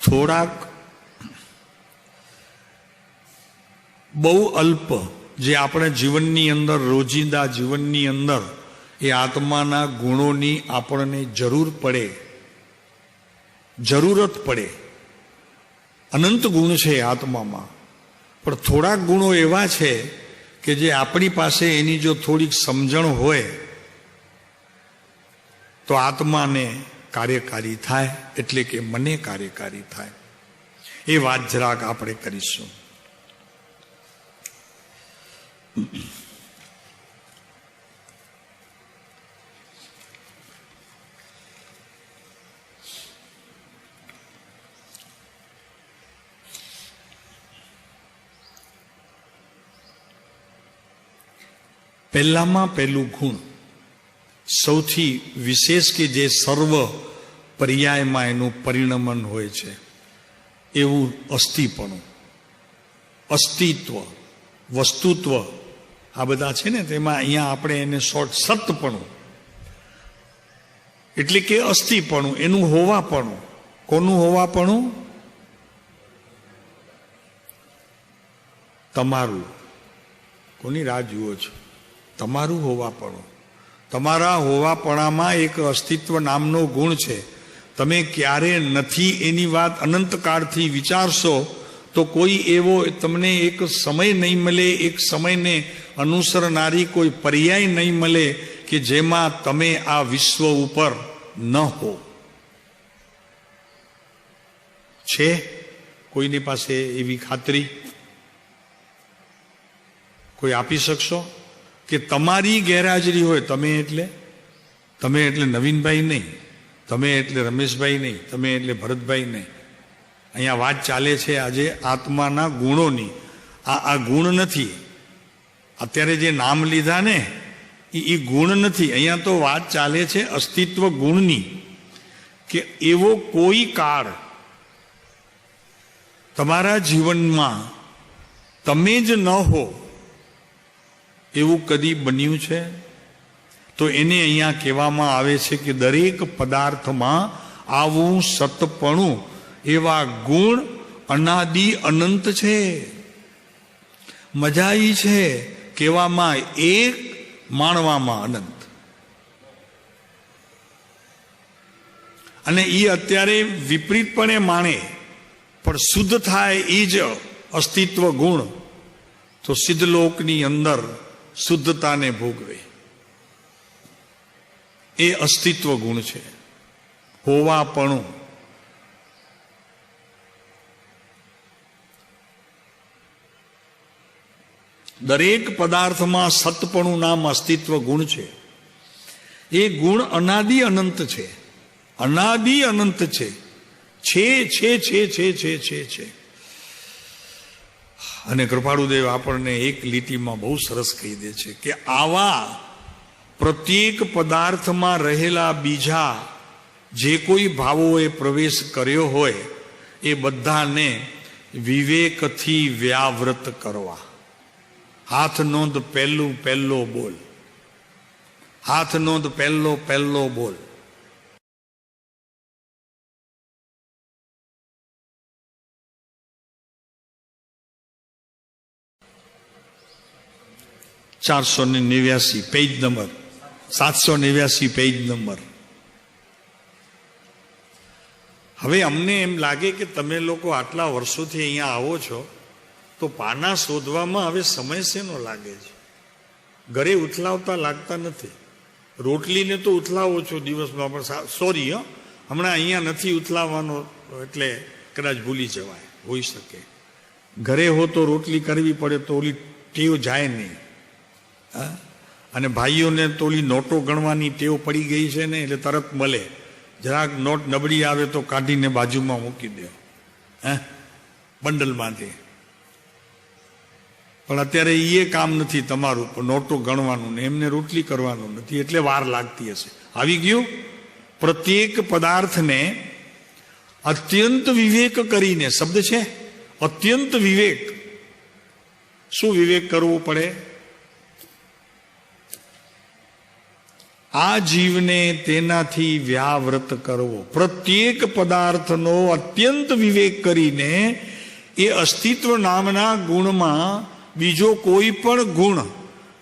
થોડાક બહુ અલ્પ જે આપણે જીવનની અંદર, રોજિંદા જીવનની અંદર એ આત્માના ગુણોની આપણને જરૂર પડે, જરૂરત પડે. અનંત ગુણ છે આત્મામાં, પણ થોડાક ગુણો એવા છે કે જે આપણી પાસે એની જો થોડીક સમજણ હોય તો આત્માને કાર્યકારી થાય, એટલે કે મને કાર્યકારી થાય. એ વાત જરાક આપણે કરીશું. પહેલામાં પહેલું ગુણ, સૌથી વિશેષ કે જે સર્વ પર્યાયમાં એનું પરિણમન હોય છે એવું અસ્થિપણું, અસ્તિત્વ, વસ્તુત્વ, આ બધા છે ને, તેમાં અહીંયા આપણે એને શોર્ટ સતપણું, એટલે કે અસ્થિપણું, એનું હોવાપણું. કોનું હોવાપણું? તમારું. કોની રાહ જુઓ છો? તમારું હોવાપણું. તમારા હોવાપણામાં એક અસ્તિત્વ નામનો ગુણ છે. તમે ક્યારે નથી એની વાત અનંતકાળથી વિચારશો તો કોઈ એવો તમને એક સમય નહીં મળે, એક સમયને અનુસરનારી કોઈ પર્યાય નહીં મળે કે જેમાં તમે આ વિશ્વ ઉપર ન હો. છે કોઈની પાસે એવી ખાતરી? કોઈ આપી શકશો કે તમારી ગેરહાજરી હોય? તમે એટલે નવીનભાઈ નહીં, તમે એટલે રમેશભાઈ નહીં, તમે એટલે ભરતભાઈ નહીં. અહીંયા વાત ચાલે છે આજે આત્માના ગુણોની. આ ગુણ નથી. અત્યારે જે નામ લીધા ને એ ગુણ નથી. અહીંયા તો વાત ચાલે છે અસ્તિત્વ ગુણની, કે એવો કોઈ કાળ તમારા જીવનમાં તમે જ ન હો એવું કદી બન્યું છે? તો એને અહીંયા કહેવામાં આવે છે કે દરેક પદાર્થમાં આવું સતપણું, એવા ગુણ અનાદિ અનંત છે. મજા ઈ છે કહેવામાં એક, માણવામાં અનંત. અને એ અત્યારે વિપરીતપણે માણે, પણ શુદ્ધ થાય એ જ અસ્તિત્વ ગુણ તો સિદ્ધલોકની અંદર શુદ્ધતાને ભોગવે. એ અસ્તિત્વ ગુણ છે, હોવાપણું. દરેક પદાર્થમાં સતપણું નામ અસ્તિત્વ ગુણ છે. એ ગુણ અનાદિ અનંત છે, અનાદિ અનંત છે. છે. અને કૃપાળુદેવ આપણને એક લીટીમાં બહુ સરસ કહી દે છે કે આવા પ્રત્યેક પદાર્થમાં રહેલા બીજા જે કોઈ ભાવોએ પ્રવેશ કર્યો હોય એ બધાને વિવેકથી વ્યાવૃત કરવા. હાથ નોંધ પહેલો બોલ. હાથ નોંધ પહેલો બોલ. $489 પેજ નંબર 789 પેજ નંબર. હવે અમને એમ લાગે કે તમે લોકો આટલા વર્ષોથી અહીંયા આવો છો તો પાના શોધવામાં હવે સમય શેનો લાગે છે? ઘરે ઉથલાવતા લાગતા નથી. રોટલીને તો ઉથલાવો છો દિવસમાં, પણ સોરી હમણાં અહીંયા નથી ઉથલાવવાનો એટલે કદાચ ભૂલી જવાય, હોઈ શકે. ઘરે હો તો રોટલી કરવી પડે તો ઓલી ટેવ જાય નહીં. અને ભાઈઓને તો ઓલી નોટો ગણવાની ટેવ પડી ગઈ છે ને, એટલે તરત મળે. જરાક નોટ નબળી આવે તો કાઢીને બાજુમાં મૂકી દે બંડલમાંથી. પણ અત્યારે એ કામ નથી તમારું, પણ નોટો ગણવાનું ને એમને રોટલી કરવાનું નથી, એટલે વાર લાગતી હશે. આવી ગયું? પ્રત્યેક પદાર્થને અત્યંત વિવેક કરીને, શબ્દ છે અત્યંત વિવેક. શું વિવેક કરવો પડે? આ જીવને તેનાથી વ્યાવૃત કરવો. પ્રત્યેક પદાર્થનો અત્યંત વિવેક કરીને એ અસ્તિત્વ નામના ગુણમાં બીજો કોઈ પણ ગુણ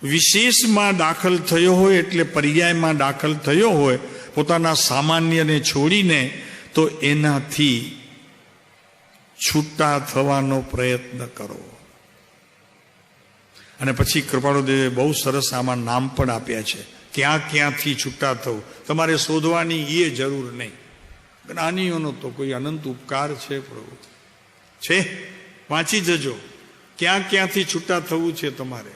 વિશેષમાં દાખલ થયો હોય, એટલે પર્યાયમાં દાખલ થયો હોય પોતાના સામાન્યને છોડીને, તો એનાથી છૂટા થવાનો પ્રયત્ન કરવો. અને પછી કૃપાળુદેવે બહુ સરસ આમાં નામ પણ આપ્યા છે, ક્યાં ક્યાંથી છૂટા થવું. તમારે શોધવાની એ જરૂર નહીં. જ્ઞાનીઓનો તો કોઈ અનંત ઉપકાર છે પ્રભુ, છે. વાંચી જજો ક્યાં ક્યાંથી છૂટા થવું છે તમારે.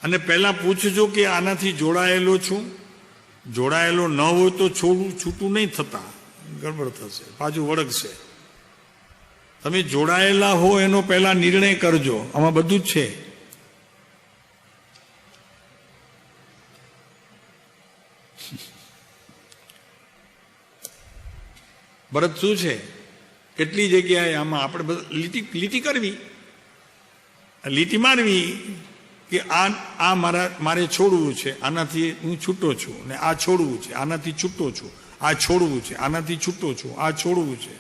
અને પહેલા પૂછજો કે આનાથી જોડાયેલો છું. જોડાયેલો ન હોય તો છૂટું નહીં થતા, ગડબડ થશે, પાછું વળગશે. તમે જોડાયેલા હો એનો પહેલા નિર્ણય કરજો. આમાં બધું જ છે. ભરત શું છે? કેટલી જગ્યાએ આમાં આપણે લીટી કરવી, લીટી મારવી કે આ મારે છોડવું છે, આનાથી હું છૂટો છું, ને આ છોડવું છે, આનાથી છૂટો છું, આ છોડવું છે, આનાથી છૂટો છું, આ છોડવું છે.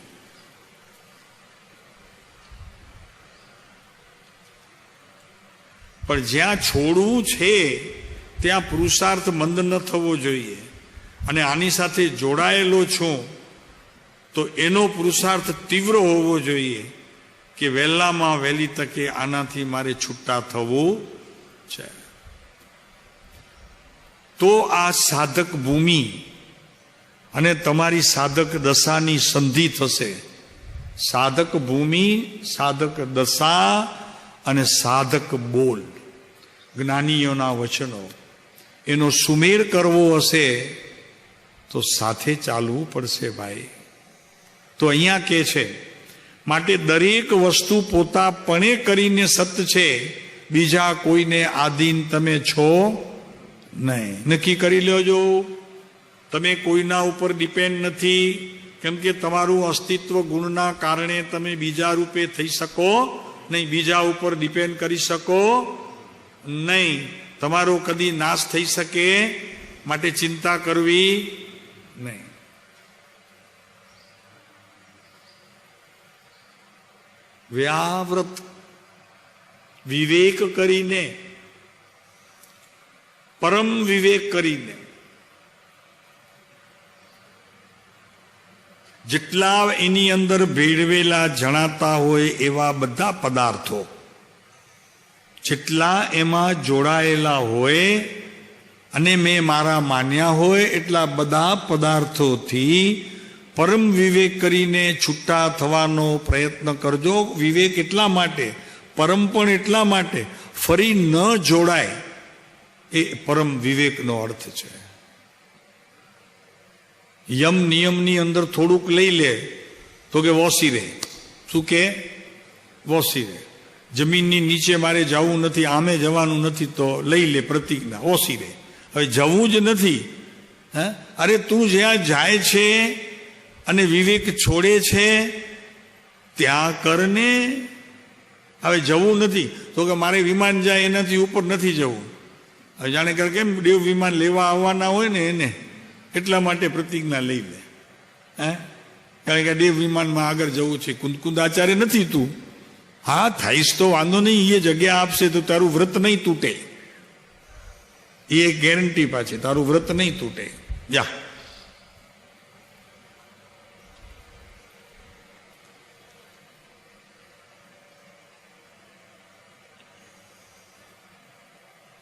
પણ જ્યાં છોડવું છે ત્યાં પુરુષાર્થ મંદ ન થવો જોઈએ. અને આની સાથે જોડાયેલો છું તો એનો પુરુષાર્થ તીવ્ર હોવો જોઈએ કે વહેલામાં વહેલી તકે આનાથી મારે છૂટા થવું છે. તો આ સાધક ભૂમિ અને તમારી સાધક દશાની સંધિ થશે. સાધક ભૂમિ, સાધક દશા અને સાધક બોલ, જ્ઞાનીઓના વચનો, એનો સુમેર કરવો હશે તો સાથે ચાલવું પડશે ભાઈ. તો અહીંયા કે છે, માટે દરેક વસ્તુ પોતાપણે કરીને સત છે, બીજા કોઈને આધીન તમે છો નહીં. નક્કી કરી લેજો, તમે કોઈના ઉપર ડિપેન્ડ નથી. કેમ કે તમારું અસ્તિત્વ ગુણના કારણે તમે બીજા રૂપે થઈ શકો નહીં, બીજા ઉપર ડિપેન્ડ કરી શકો નહીં. તમારો કદી નાશ થઈ શકે, માટે ચિંતા કરવી નહીં. વ્યાવૃત વિવેક કરીને, પરમ વિવેક કરીને, જેટલા એની અંદર ભેળવેલા જણાતા હોય એવા બધા પદાર્થો, જેટલા એમાં જોડાયેલા હોય અને મેં મારા માન્યા હોય એટલા બધા પદાર્થોથી પરમ વિવેક કરીને છૂટા થવાનો પ્રયત્ન કરજો. વિવેક એટલા માટે, પરમ પણ એટલા માટે, ફરી ન જોડાય, એ પરમ વિવેકનો અર્થ છે. યમ નિયમની અંદર થોડુંક લઈ લે તો કે વોસી રહે. શું કે? વોસી રહે. જમીનની નીચે મારે જવું નથી, આમે જવાનું નથી, તો લઈ લે પ્રતિજ્ઞા, ઓસી રહે. હવે જવું જ નથી. અરે તું જ્યાં જાય છે અને વિવેક છોડે છે ત્યાં કરને. હવે જવું નથી તો કે મારે વિમાન જાય એનાથી ઉપર નથી જવું. હવે જાણે કર કેમ દેવ વિમાન લેવા આવવાના હોય ને એને, એટલા માટે પ્રતિજ્ઞા લઈ લે. કારણ કે દેવ વિમાનમાં આગળ જવું છે. કુંદ આચાર્ય નથી તું. હા થઈશ તો વાંધો નહીં, એ જગ્યા આપશે તો તારું વ્રત નહીં તૂટે, એ ગેરંટી પાછી, તારું વ્રત નહીં તૂટે. જા.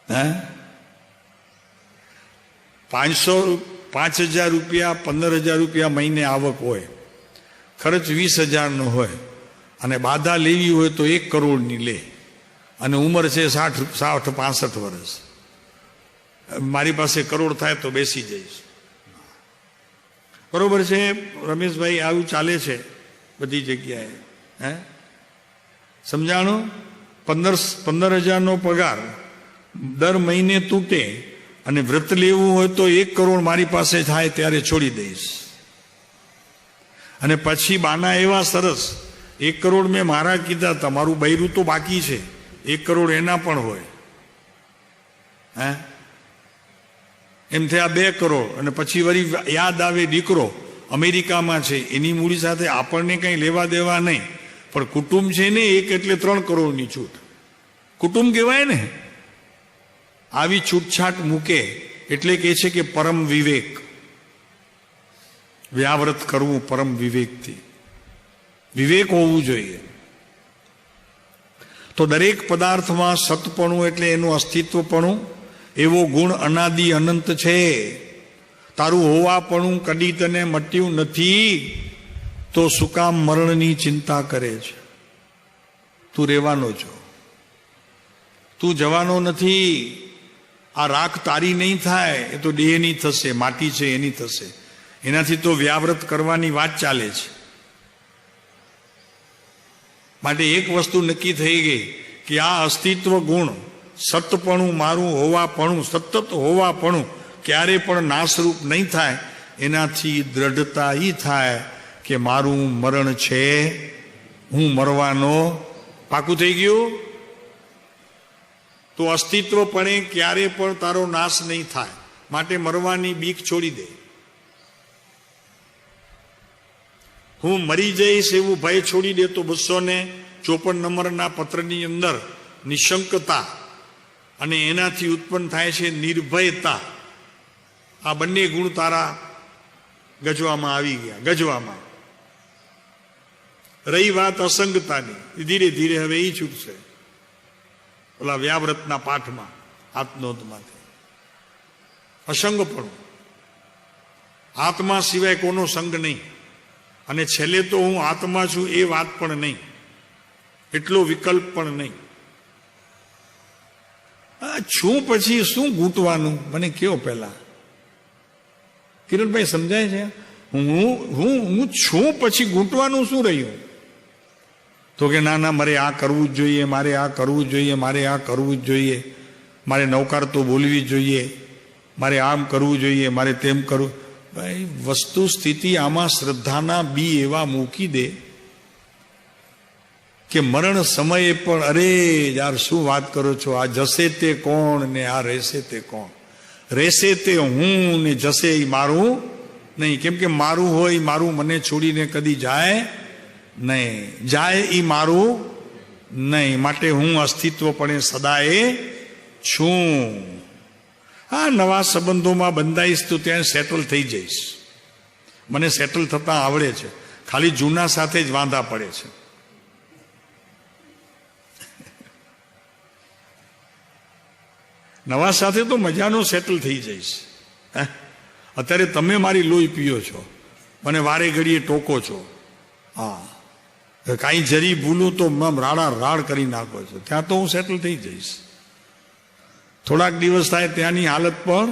હે 5,000 રૂપિયા 15,000 રૂપિયા મહિને આવક હોય, ખર્ચ 20,000 હોય, અને બાધા લેવી હોય તો 1 કરોડની લે, અને ઉંમર છે 65 વર્ષ. મારી પાસે કરોડ થાય તો બેસી જઈશ. બરોબર છે રમેશભાઈ? આવું ચાલે છે બધી જગ્યાએ. હે સમજાણું? 15,000નો પગાર દર મહિને તૂટે, અને વ્રત લેવું હોય તો 1 કરોડ મારી પાસે થાય ત્યારે છોડી દઈશ. અને પછી બાના એવા સરસ, 1 કરોડ મેં મારા કીધા, તમારું બૈરું તો બાકી છે, 1 કરોડ એના પણ હોય. હે એમ થયા 2 કરોડ. અને પછી વળી યાદ આવે દીકરો અમેરિકામાં છે, એની મૂડી સાથે આપણને કંઈ લેવા દેવા નહીં, પણ કુટુંબ છે ને 1 એટલે 3 કરોડની છૂટ. કુટુંબ કહેવાય ને. આવી છૂટછાટ મૂકે એટલે કે છે કે પરમ વિવેક. વ્યાવ્રત કરવું પરમ વિવેકથી. વિવેક હોવું જોઈએ. તો દરેક પદાર્થમાં સતપણું એટલે એનું અસ્તિત્વપણું, એવો ગુણ અનાદિ અનંત છે. તારું હોવાપણું કદી તને મટ્યું નથી, તો શું કામ મરણની ચિંતા કરે છે? તું રહેવાનો છો, તું જવાનો નથી. આ રાખ તારી નહીં થાય, એ તો દેહની થશે, માટી છે એની થશે. એનાથી તો વ્યાવ્રત કરવાની વાત ચાલે છે. માટે એક વસ્તુ નક્કી થઈ ગઈ કે આ અસ્તિત્વ ગુણ, સતપણું, મારું હોવાપણું, સતત હોવાપણું ક્યારે પણ નાશરૂપ નહીં થાય. એનાથી દ્રઢતા એ થાય કે મારું મરણ છે, હું મરવાનો. પાકું થઈ ગયું? તો અસ્તિત્વપણે ક્યારે પણ તારો નાશ નહીં થાય. માટે મરવાની બીક છોડી દે. હું મરી જઈશ એવું ભય છોડી દે. તો 254 નંબરના પત્રની અંદર નિશંકતા અને એનાથી ઉત્પન્ન થાય છે નિર્ભયતા. આ બંને ગુણ તારા ગજવામાં આવી ગયા. ગજવામાં રહી વાત અસંગતાની, ધીરે ધીરે હવે એ છૂટશે. ઓલા વ્યાવ્રતના પાઠમાં આત્મનોંધમાંથી અસંગપણું, આત્મા સિવાય કોનો સંગ નહીં. અને છેલ્લે તો હું આત્મા છું એ વાત પણ નહીં, એટલો વિકલ્પ પણ નહીં. છું પછી શું ગૂંટવાનું મને કયો પહેલા? કિરણભાઈ સમજાય છે? હું છું પછી ગૂંટવાનું શું રહ્યું? તો કે ના ના, મારે આ કરવું જ જોઈએ, મારે આ કરવું જ જોઈએ, મારે આ કરવું જ જોઈએ, મારે નવકાર તો બોલવી જોઈએ, મારે આમ કરવું જોઈએ, મારે તેમ કરવું. ભાઈ વસ્તુ સ્થિતિ આમાં શ્રદ્ધાના બી એવા મૂકી દે કે મરણ સમયે પણ અરે યાર શું વાત કરો છો, આ જશે તે કોણ ને આ રહેશે તે કોણ? રહેશે તે હું ને જશે એ મારું નહીં. કેમ કે મારું હોય, મારું મને છોડીને કદી જાય નહીં, જાય એ મારું નહીં. માટે હું અસ્તિત્વપણે સદાય છું. હા, નવા સંબંધોમાં બંધાઈશ તો ત્યાં સેટલ થઈ જઈશ. મને સેટલ થતા આવડે છે, ખાલી જૂના સાથે જ વાંધા પડે છે. નવા સાથે તો મજાનો સેટલ થઈ જઈશ. અત્યારે તમે મારી લોહી પીઓ છો, મને વારે ઘડીએ ટોકો છો. હા, કાંઈ જરી ભૂલું તો રાડા રાડ કરી નાખો છો. ત્યાં તો હું સેટલ થઈ જઈશ. થોડાક દિવસ થાય ત્યાંની હાલત પણ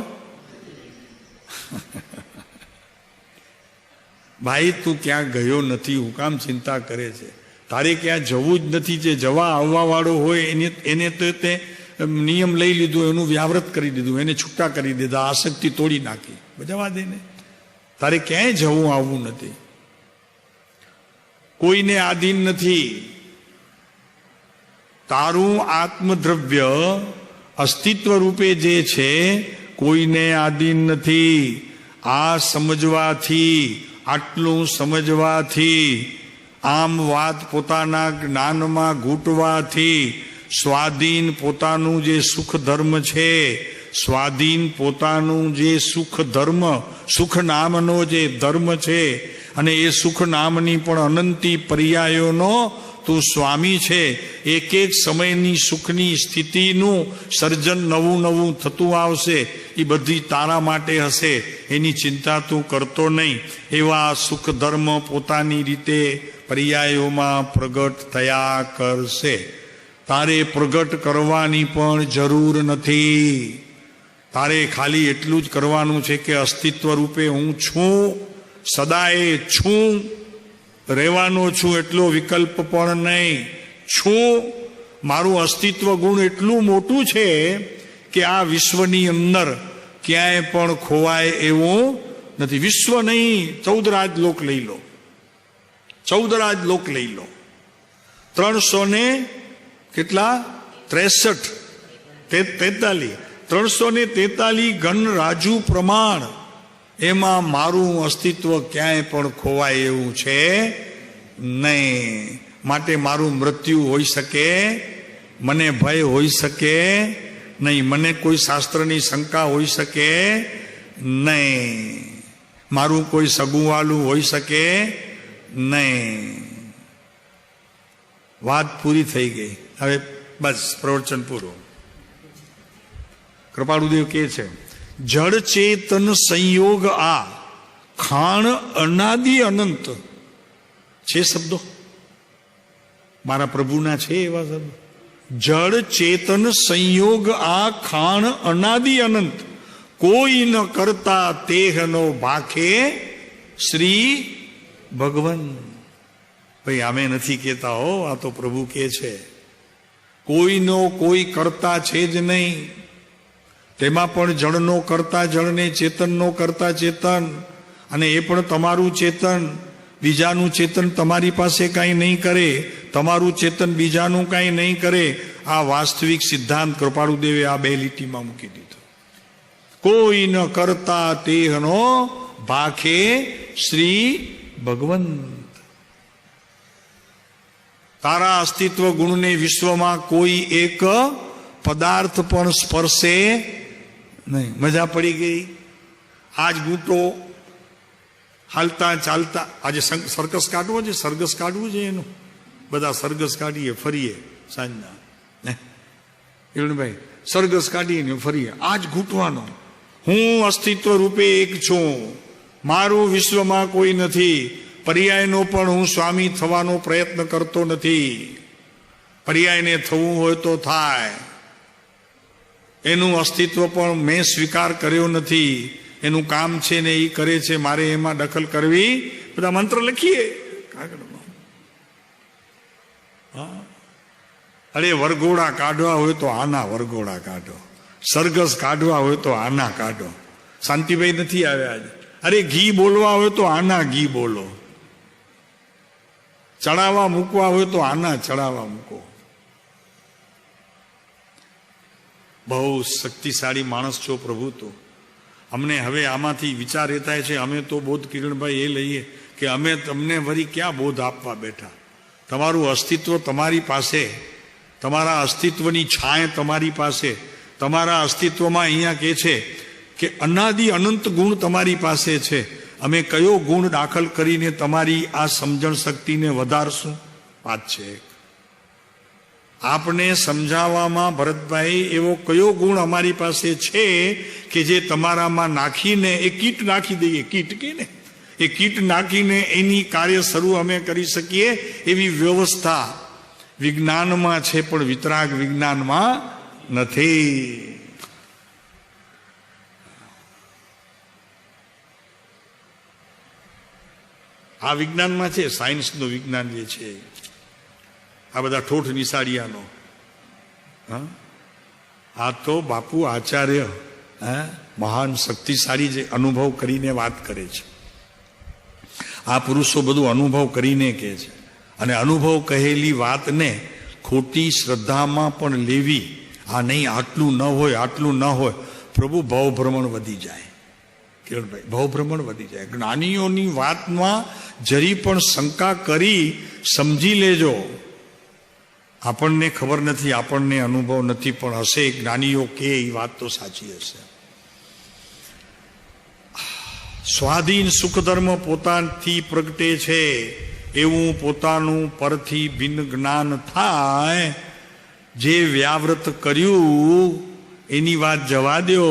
ભાઈ તું ક્યાં ગયો નથી, હું કામ ચિંતા કરે છે? તારે ક્યાં જવું જ નથી. જે જવા આવવા વાળો હોય એને તો તે નિયમ લઈ લીધો, એનું વ્યાવ્રત કરી દીધું, એને છૂટા કરી દીધા, આસક્તિ તોડી નાખી. જવા દે ને, તારે ક્યાંય જવું આવવું નથી. કોઈને આધીન નથી. તારું આત્મદ્રવ્ય અસ્તિત્વ રૂપે જે છે કોઈને આધીન નથી. આ સમજવાથી, આટલું સમજવાથી, આમ વાત પોતાના જ્ઞાનમાં ઘૂંટવાથી સ્વાધીન પોતાનું જે સુખ ધર્મ છે, સ્વાધીન પોતાનું જે સુખ ધર્મ, સુખ નામનો જે ધર્મ છે, અને એ સુખ નામની પણ અનંતી પર્યાયોનો તું સ્વામી છે. એક એક સમયની સુખની સ્થિતિનું સર્જન નવું નવું થતું આવશે. એ બધી તારા માટે હશે, એની ચિંતા તું કરતો નહીં. એવા સુખ ધર્મ પોતાની રીતે પર્યાયોમાં પ્રગટ થયા કરશે. તારે પ્રગટ કરવાની પણ જરૂર નથી. તારે ખાલી એટલું જ કરવાનું છે કે અસ્તિત્વ રૂપે હું છું, સદાય છું, રહેવાનો છું એટલો વિકલ્પ પણ નહીં. છું, મારું અસ્તિત્વ ગુણ એટલું મોટું છે કે આ વિશ્વની અંદર ક્યાંય પણ ખોવાય એવું નથી. વિશ્વ નહીં, 14 રાજલોક લઈ લો, 14 રાજલોક લઈ લો, 343 ઘન રાજુ પ્રમાણ, એમાં મારું અસ્તિત્વ ક્યાંય પણ ખોવાય એવું છે નહીં. માટે મારું મૃત્યુ હોઈ શકે, મને ભય હોઈ શકે નહીં, મને કોઈ શાસ્ત્રની શંકા હોઈ શકે નહીં, મારું કોઈ સગુવાલું હોઈ શકે નહીં. વાત પૂરી થઈ ગઈ. હવે બસ પ્રવચન પૂરું. કૃપાળુદેવ કહે છે, જળ ચેતન સંયોગ આ ખાણ અનાદિ અનંત છે. શબ્દો મારા પ્રભુના છે એવા શબ્દો. જળ ચેતન સંયોગ આ ખાણ અનાદિ અનંત, કોઈ ન કરતા તેહનો ભાખે શ્રી ભગવન. ભાઈ અમે નથી કહેતા હો, આ તો પ્રભુ કહે છે. કોઈનો કોઈ કરતા છે જ નહીં. તેમાં પણ જળનો કરતા જળને, ચેતનનો કરતા ચેતન, અને એ પણ તમારું ચેતન. બીજાનું ચેતન તમારી પાસે કાંઈ નહીં કરે, તમારું ચેતન બીજાનું કાંઈ નહીં કરે. આ વાસ્તવિક સિદ્ધાંત કૃપાળુદેવે આ 2 લીટીમાં મૂકી દીધો. કોઈ ન કરતા તેહનો ભાખે શ્રી ભગવંત. તારા અસ્તિત્વ ગુણને વિશ્વમાં કોઈ એક પદાર્થ પણ સ્પર્શે નહીં. મજા પડી ગઈ. આજ ગૂંટો હાલતા ચાલતા, આજે સરઘસ કાઢવો છે, સરઘસ કાઢવું છે એનું, બધા સરઘસ કાઢીએ ફરીએ સાંજના. ભાઈ સરઘસ કાઢીને ફરીએ. આજ ઘૂંટવાનો, હું અસ્તિત્વ રૂપે એક છું, મારું વિશ્વમાં કોઈ નથી. પર્યાયનો પણ હું સ્વામી થવાનો પ્રયત્ન કરતો નથી. પર્યાયને થવું હોય તો થાય, એનું અસ્તિત્વ પણ મેં સ્વીકાર કર્યો નથી. એનું કામ છે ને એ કરે છે, મારે એમાં દખલ કરવી. બધા મંત્ર લખીએ કાગળમાં. અરે વરઘોડા કાઢવા હોય તો આના વરઘોડા કાઢો, સરઘસ કાઢવા હોય તો આના કાઢો. શાંતિભાઈ નથી આવ્યા આજે. અરે ઘી બોલવા હોય તો આના ઘી બોલો, ચડાવવા મૂકવા હોય તો આના ચડાવવા મૂકો. બહુ શક્તિશાળી માણસ છો પ્રભુ. તો અમને હવે આમાંથી વિચાર એ થાય છે, અમે તો બોધ કિરણભાઈ એ લઈએ કે અમે તમને વળી ક્યાં બોધ આપવા બેઠા. તમારું અસ્તિત્વ તમારી પાસે, તમારા અસ્તિત્વની છાય તમારી પાસે, તમારા અસ્તિત્વમાં અહીંયા કહે છે કે અનાદિ અનંત ગુણ તમારી પાસે છે. અમે કયો ગુણ દાખલ કરીને તમારી આ સમજણ શક્તિને વધારશું? વાત છે. આપને સમજાવવામાં ભરતભાઈ એવો કયો ગુણ અમારી પાસે છે કે જે તમારામાં નાખીને, એ કીટ નાખી દઈએ, કીટ કે ને, એ કીટ નાખીને એની કાર્ય શરૂ અમે કરી શકીએ એવી વ્યવસ્થા વિજ્ઞાનમાં છે, પણ વિતરાગ વિજ્ઞાનમાં નથી. આ વિજ્ઞાનમાં છે, સાયન્સનું વિજ્ઞાન જે છે, આ બધા ઠોઠ નિશાળિયાનો. આ તો બાપુ આચાર્ય મહાન શક્તિશાળી જે અનુભવ કરીને વાત કરે છે. આ પુરુષો બધું અનુભવ કરીને કહે છે, અને અનુભવ કહેલી વાતને ખોટી શ્રદ્ધામાં પણ લેવી. આ નહીં, આટલું ન હોય, આટલું ન હોય. પ્રભુ ભાવભ્રમણ વધી જાય. કિરણભાઈ, ભાવભ્રમણ વધી જાય. જ્ઞાનીઓની વાતમાં જરી પણ શંકા કરી સમજી લેજો. આપણને ખબર નથી, આપણને અનુભવ નથી, પણ હશે જ્ઞાનીઓ કે એ વાત તો સાચી હશે. સ્વાધીન સુખધર્મ પોતાથી પ્રગટે છે, એવું પોતાનું પરથી ભિન્ન જ્ઞાન થાય. જે વ્યાવ્રત કર્યું એની વાત જવા દો,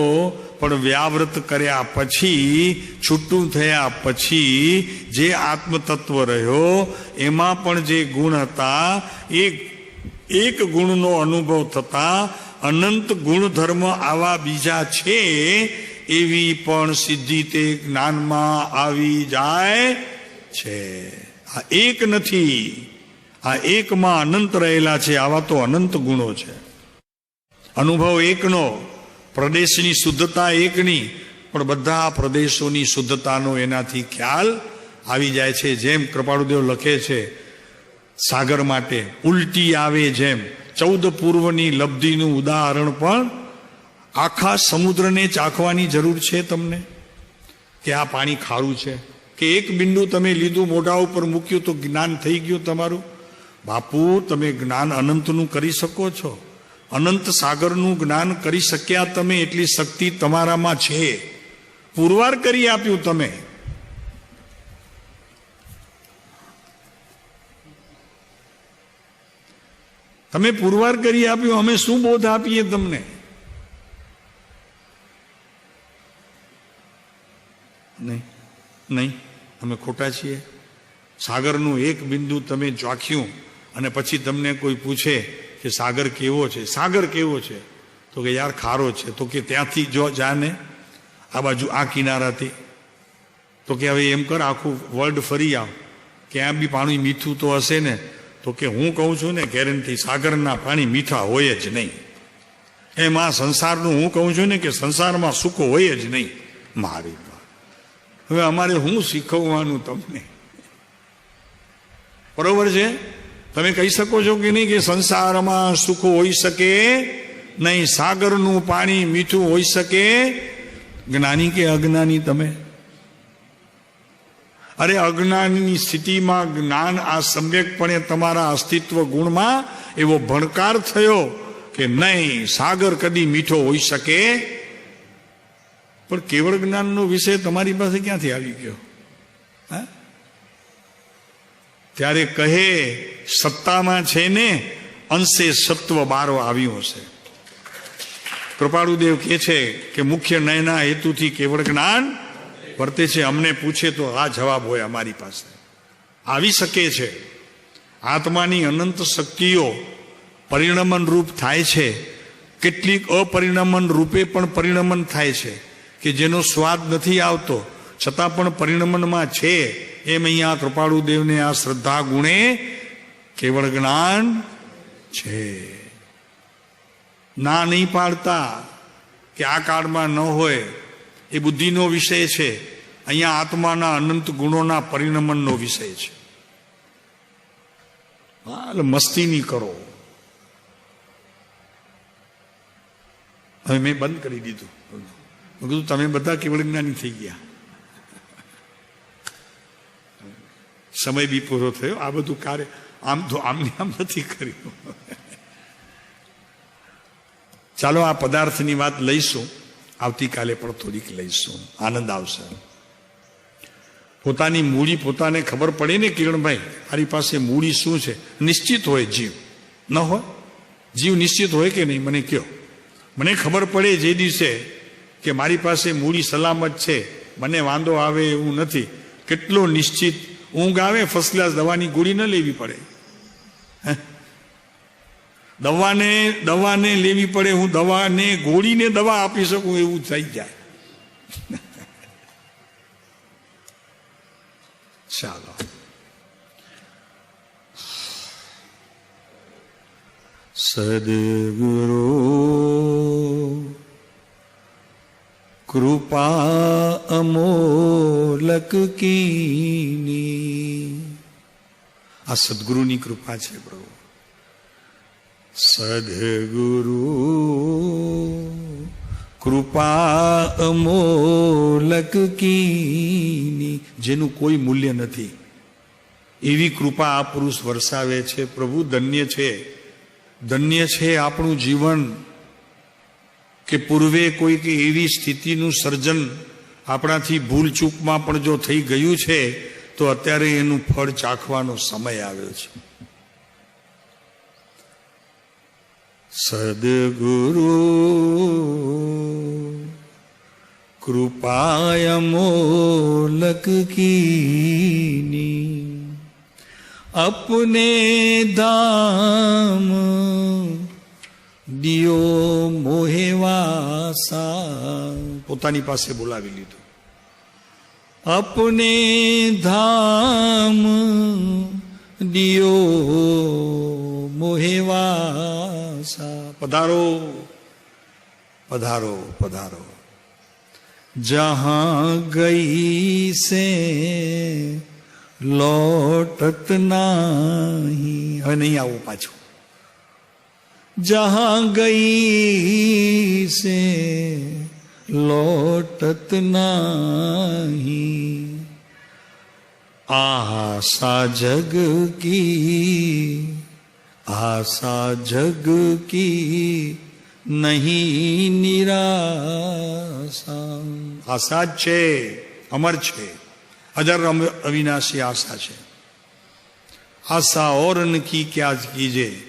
પણ વ્યાવ્રત કર્યા પછી, છૂટું થયા પછી જે આત્મતત્વ રહ્યો એમાં પણ જે ગુણ હતા, એક ગુણનો અનુભવ થતા અનંત ગુણધર્મ આવા બીજા છે, એવી પણ સિદ્ધિ તે જ્ઞાનમાં આવી જાય છે. આ એક નથી, આ એકમાં અનંત રહેલા છે. આવા તો અનંત ગુણો છે. અનુભવ એકનો, પ્રદેશની શુદ્ધતા એકની, પણ બધા પ્રદેશોની શુદ્ધતાનો એનાથી ખ્યાલ આવી જાય છે. જેમ કૃપાળુદેવ લખે છે સાગર માટે ઉલટી આવે, જેમ 14 પૂર્વની લબ્ધિનું ઉદાહરણ પણ આખા સમુદ્રને ચાખવાની જરૂર છે તમને કે આ પાણી ખારું છે, કે એક બિંદુ તમે લીધું મોઢા ઉપર મૂક્યું તો જ્ઞાન થઈ ગયું તમારું? બાપુ, તમે જ્ઞાન અનંતનું કરી શકો છો. અનંત સાગરનું જ્ઞાન કરી શક્યા તમે, એટલી શક્તિ તમારામાં છે. પુરવાર કરી આપ્યું તમે. તમે પુરવાર કરી આપ્યું, અમે શું બોધ આપીએ તમને? નહીં, અમે ખોટા છીએ. સાગરનું એક બિંદુ તમે ચાખ્યું અને પછી તમને કોઈ પૂછે કે સાગર કેવો છે, સાગર કેવો છે, તો કે યાર ખારો છે. તો કે ત્યાંથી જો જાને આ બાજુ આ કિનારાથી, તો કે હવે એમ કર આખું વર્લ્ડ ફરી આવ, ક્યાં બી પાણી મીઠું તો હશે ને? તો કે હું કહું છું ને ગેરંટી સાગરના પાણી મીઠા હોય જ નહીં. એમાં સંસારનું હું કહું છું ને કે સંસારમાં સુખ હોય જ નહીં. મારી હવે અમારે હું શીખવવાનું તમને? બરોબર છે? તમે કહી શકો છો કે નહીં કે સંસારમાં સુખ હોઈ શકે નહીં, સાગરનું પાણી મીઠું હોઈ શકે? જ્ઞાની કે અજ્ઞાની તમે? અરે અજ્ઞાનની સ્થિતિમાં જ્ઞાન આ સમ્યકપણે તમારા અસ્તિત્વ ગુણમાં એવો ભણકાર થયો કે નહીં, સાગર કદી મીઠો હોઈ શકે. પણ કેવળ જ્ઞાનનો વિષય તમારી પાસે ક્યાંથી આવી ગયો? હા, ત્યારે કહે સત્તામાં છે ને અંશે સત્વ બારો આવ્યું હશે. કૃપાળુદેવ કહે છે કે મુખ્ય નયના હેતુથી કેવળ જ્ઞાન વર્તે છે. અમને પૂછે તો આ જવાબ હોય અમારી પાસે. આવી શકે છે. આત્માની અનંત શક્તિઓ પરિણમન રૂપ થાય છે. કેટલીક અપરિણમન રૂપે પણ પરિણમન થાય છે, કે જેનો સ્વાદ નથી આવતો છતાં પણ પરિણમનમાં છે. એમ અહીંયા કૃપાળુદેવને આ શ્રદ્ધા ગુણે કેવળ જ્ઞાન છે. ના નહીં પાડતા કે આ કાળમાં ન હોય, એ બુદ્ધિનો વિષય છે. અહીંયા આત્માના અનંત ગુણોના પરિણમનનો વિષય છે. એટલે મસ્તી નહીં કરો. હવે મેં બંધ કરી દીધું. મેં કીધું તમે બધા કેવળ જ્ઞાની થઈ ગયા. સમય બી પૂરો થયો. આ બધું કાર્ય આમ તો આમને આમ નથી કર્યું. ચાલો આ પદાર્થની વાત લઈશું, આવતીકાલે પણ થોડીક લઈશું, આનંદ આવશે. પોતાની મૂડી પોતાને ખબર પડે ને કિરણભાઈ, મારી પાસે મૂડી શું છે? નિશ્ચિત હોય જીવ, ન હોય? જીવ નિશ્ચિત હોય કે નહીં? મને કહો. મને ખબર પડે જે દિવસે કે મારી પાસે મૂડી સલામત છે, મને વાંધો આવે એવું નથી. કેટલો નિશ્ચિત. ઊંઘ આવે ફર્સ્ટ ક્લાસ, દવાની ગોળી ન લેવી પડે. દવાને લેવી પડે, હું દવાને ગોળીને દવા આપી શકું એવું થઈ જાય. ચાલો, સદગુરુ કૃપા અમોલક કીની. આ સદગુરુની કૃપા છે પ્રભુ. સદગુરુ કૃપા અમોલક કીની, જેનું કોઈ મૂલ્ય નથી, એવી કૃપા આ પુરુષ વરસાવે છે. પ્રભુ ધન્ય છે ધન્ય છે આપણું જીવન કે પૂર્વે કોઈક એવી સ્થિતિનું સર્જન આપણાથી ભૂલચૂકમાં પણ જો થઈ ગયું છે તો અત્યારે એનું ફળ ચાખવાનો સમય આવ્યો છે. સદગુરુ કૃપાયમોલક કીની અપને ધામ દિયો મોહેવાસા. પોતાની પાસે બોલાવી લીધું. અપને ધામ દિયો મોહેવાસા. પધારો પધારો પધારો. જહાં ગઈ સે લૌટત નહીં. હવે નહીં આવું પાછું. જહાં ગઈ સે લૌટત નહીં. આશા જગ કી આશા જગ કી નહીં નિરાશા. આશા જ છે, અમર છે, અજર અવિનાશી આશા છે. આશા और की क्या कीजे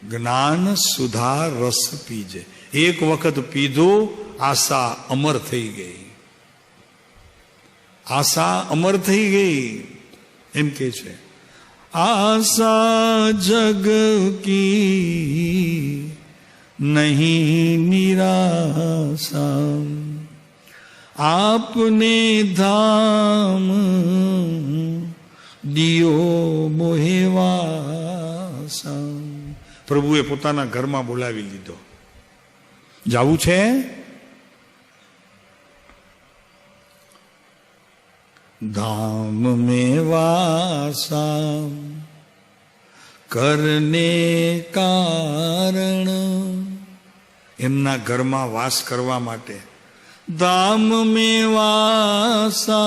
જ્ઞાન સુધા રસ પીજે. એક વખત પીધું આશા અમર થઈ ગઈ. આશા અમર થઈ ગઈ એમ કે છે. આશા જગ કી નહીં નિરાશા. આપને ધામ દિયો મોહેવાસા. પ્રભુએ પોતાના ઘરમાં બોલાવી લીધો. જાવું છે? ધામ में वासा करने कारण. એમના ઘરમાં વાસ કરવા માટે. ધામ में वासा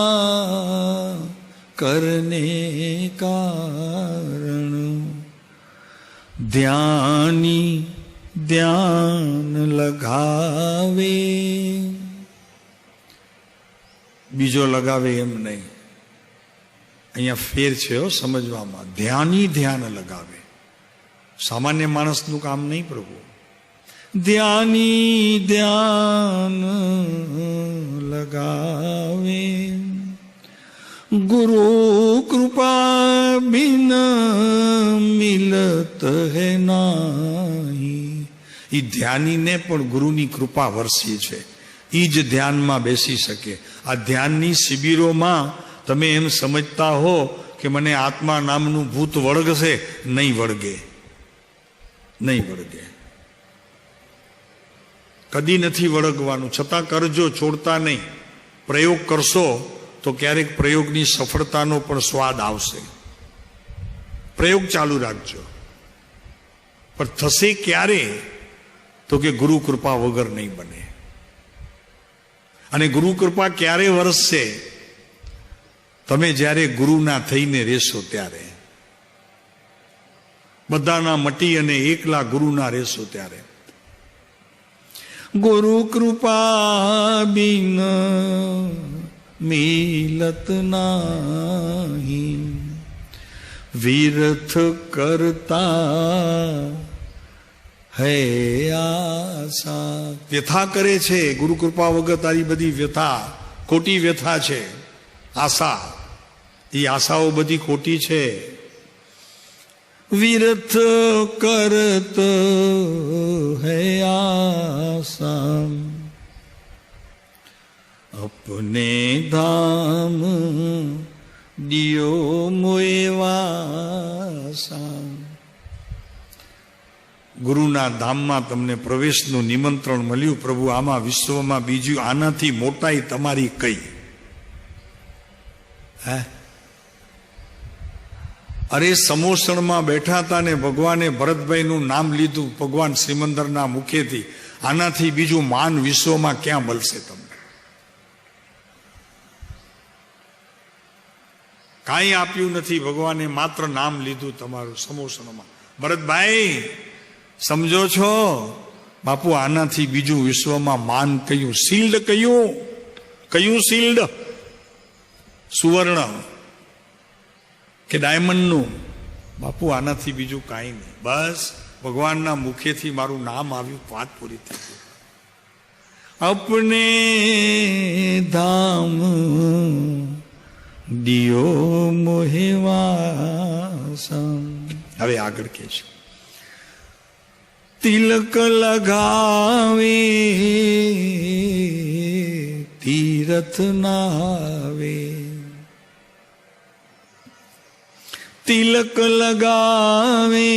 करने कारण. ધ્યાની ધ્યાન લગાવે. બીજો લગાવે એમ નહીં, અહીંયા ફેર છે સમજવામાં. ધ્યાની ધ્યાન લગાવે. સામાન્ય માણસનું કામ નહીં પ્રભુ. ધ્યાની ધ્યાન લગાવે. ગુરુ કૃપા બિન મિલત હૈ નાહી. એ ધ્યાનીને પણ ગુરુની કૃપા વરસી છે. એ જ ધ્યાનમાં બેસી શકે. આ ધ્યાનની શિબિરોમાં તમે એમ સમજતા હો કે મને આત્મા નામનું ભૂત વળગશે, નહીં વળગે, નહીં વળગે, કદી નથી વળગવાનું. છતાં કરજો, છોડતા નહીં. પ્રયોગ કરશો તો ક્યારેક પ્રયોગની સફળતાનો પણ સ્વાદ આવશે. પ્રયોગ ચાલુ રાખજો. પણ થશે ક્યારે? તો કે ગુરુ કૃપા વગર નહીં બને. અને ગુરુ કૃપા ક્યારે વરસશે? તમે જ્યારે ગુરુના થઈને રહેશો ત્યારે. બધાના મટી અને એકલા ગુરુના રહેશો ત્યારે. ગુરુ કૃપા બિન મિલત નાહી. વિરથ કરતા હૈ આશા. વ્યથા કરે છે. ગુરુ કૃપા વગર તારી બધી વ્યથા ખોટી વ્યથા છે. આશા, એ આશાઓ બધી ખોટી છે. વિરથ કરત હૈ આશા. अपने धाम दियो मोएवासा. ગુરુના ધામમાં તમને પ્રવેશનું નિમંત્રણ મળ્યું. પ્રભુ આમાં વિશ્વમાં બીજું આનાથી મોટાઈ તમારી કઈ? હે? અરે સમોસણમાં બેઠા હતા ને ભગવાને ભરતભાઈનું નામ લીધું ભગવાન શ્રીમંદરના મુખેથી. આનાથી બીજું માન વિશ્વમાં ક્યાં મળશે તમને? કાંઈ આપ્યું નથી ભગવાને, માત્ર નામ લીધું તમારું સમોસણમાં. ભરતભાઈ સમજો છો? બાપુ આનાથી બીજું વિશ્વમાં માન કયું? શિલ્ડ કયું? કયું શિલ્ડ? સુવર્ણ કે ડાયમંડનું? બાપુ આનાથી બીજું કાંઈ નહીં. બસ ભગવાનના મુખેથી મારું નામ આવ્યું, વાત પૂરી થઈ ગઈ. અપને ધામ દિયો મોહેવાસમ. હવે આગળ કે છે, તિલક લગાવે તીરથ નાવે. તિલક લગાવે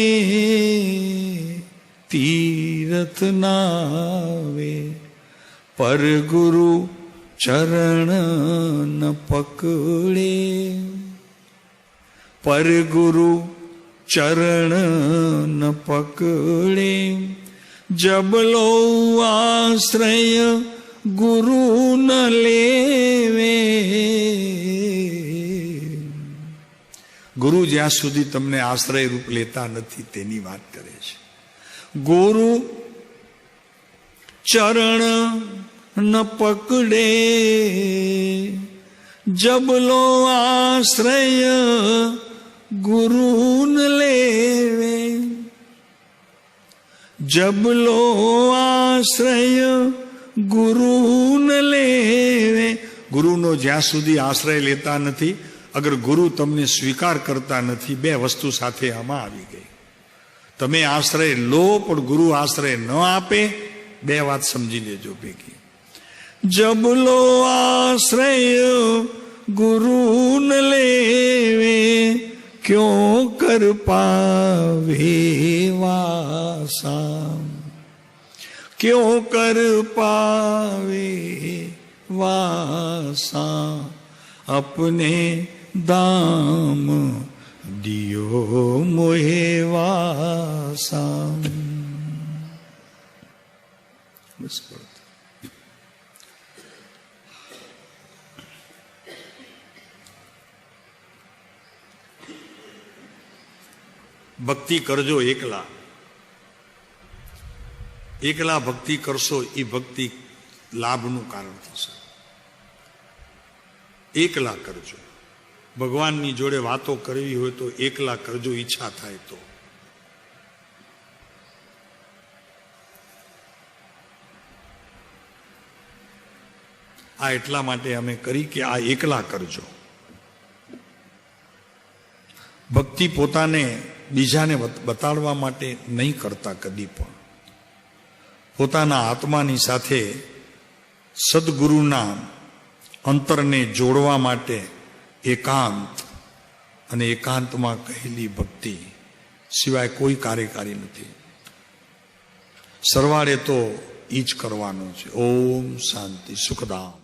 તીરથ નાવે. પર ગુરુ ચરણ ન પકડે. પર ગુરુ ચરણ ન પકડે. જબલો આશ્રય ગુરુ ન લેવે. ગુરુ જ્યાં સુધી તમને આશ્રય રૂપ લેતા નથી તેની વાત કરે છે. ગુરુ ચરણ ન પકડે. જબલો આશ્રય ગુરુ ન લેવે. જબલો આશ્રય ગુરુ ન લેવે. ગુરુનો જ્યાં સુધી આશ્રય લેતા નથી, અગર ગુરુ તમને સ્વીકાર કરતા નથી, બે વસ્તુ સાથે આમાં આવી ગઈ. તમે આશ્રય લો પણ ગુરુ આશ્રય ન આપે, બે વાત સમજી લેજો ભેગી. જબલો આશ્રય ગુરુ ન લેવે. ક્યો કર પાવે વાસા. ક્યો કર પાવે વાસા. अपने दाम दियो मोहे वासा. ભક્તિ કરજો એકલા. એકલા ભક્તિ કરશો એ ભક્તિ લાભનું કારણ થશે. એકલા કરજો. ભગવાનની જોડે વાતો કરવી હોય તો એકલા કરજો, ઈચ્છા થાય તો. આ એટલા માટે અમે કરી કે આ એકલા કરજો. ભક્તિ પોતાને બીજાને બતાડવા માટે નહીં કરતા કદી પણ. પોતાના આત્માની સાથે સદગુરુના અંતરને જોડવા માટે એકાંત અને એકાંતમાં કહેલી ભક્તિ સિવાય કોઈ કાર્યકારી નથી. સરવાળે તો ઈ જ કરવાનું છે. ઓમ શાંતિ સુખદામ.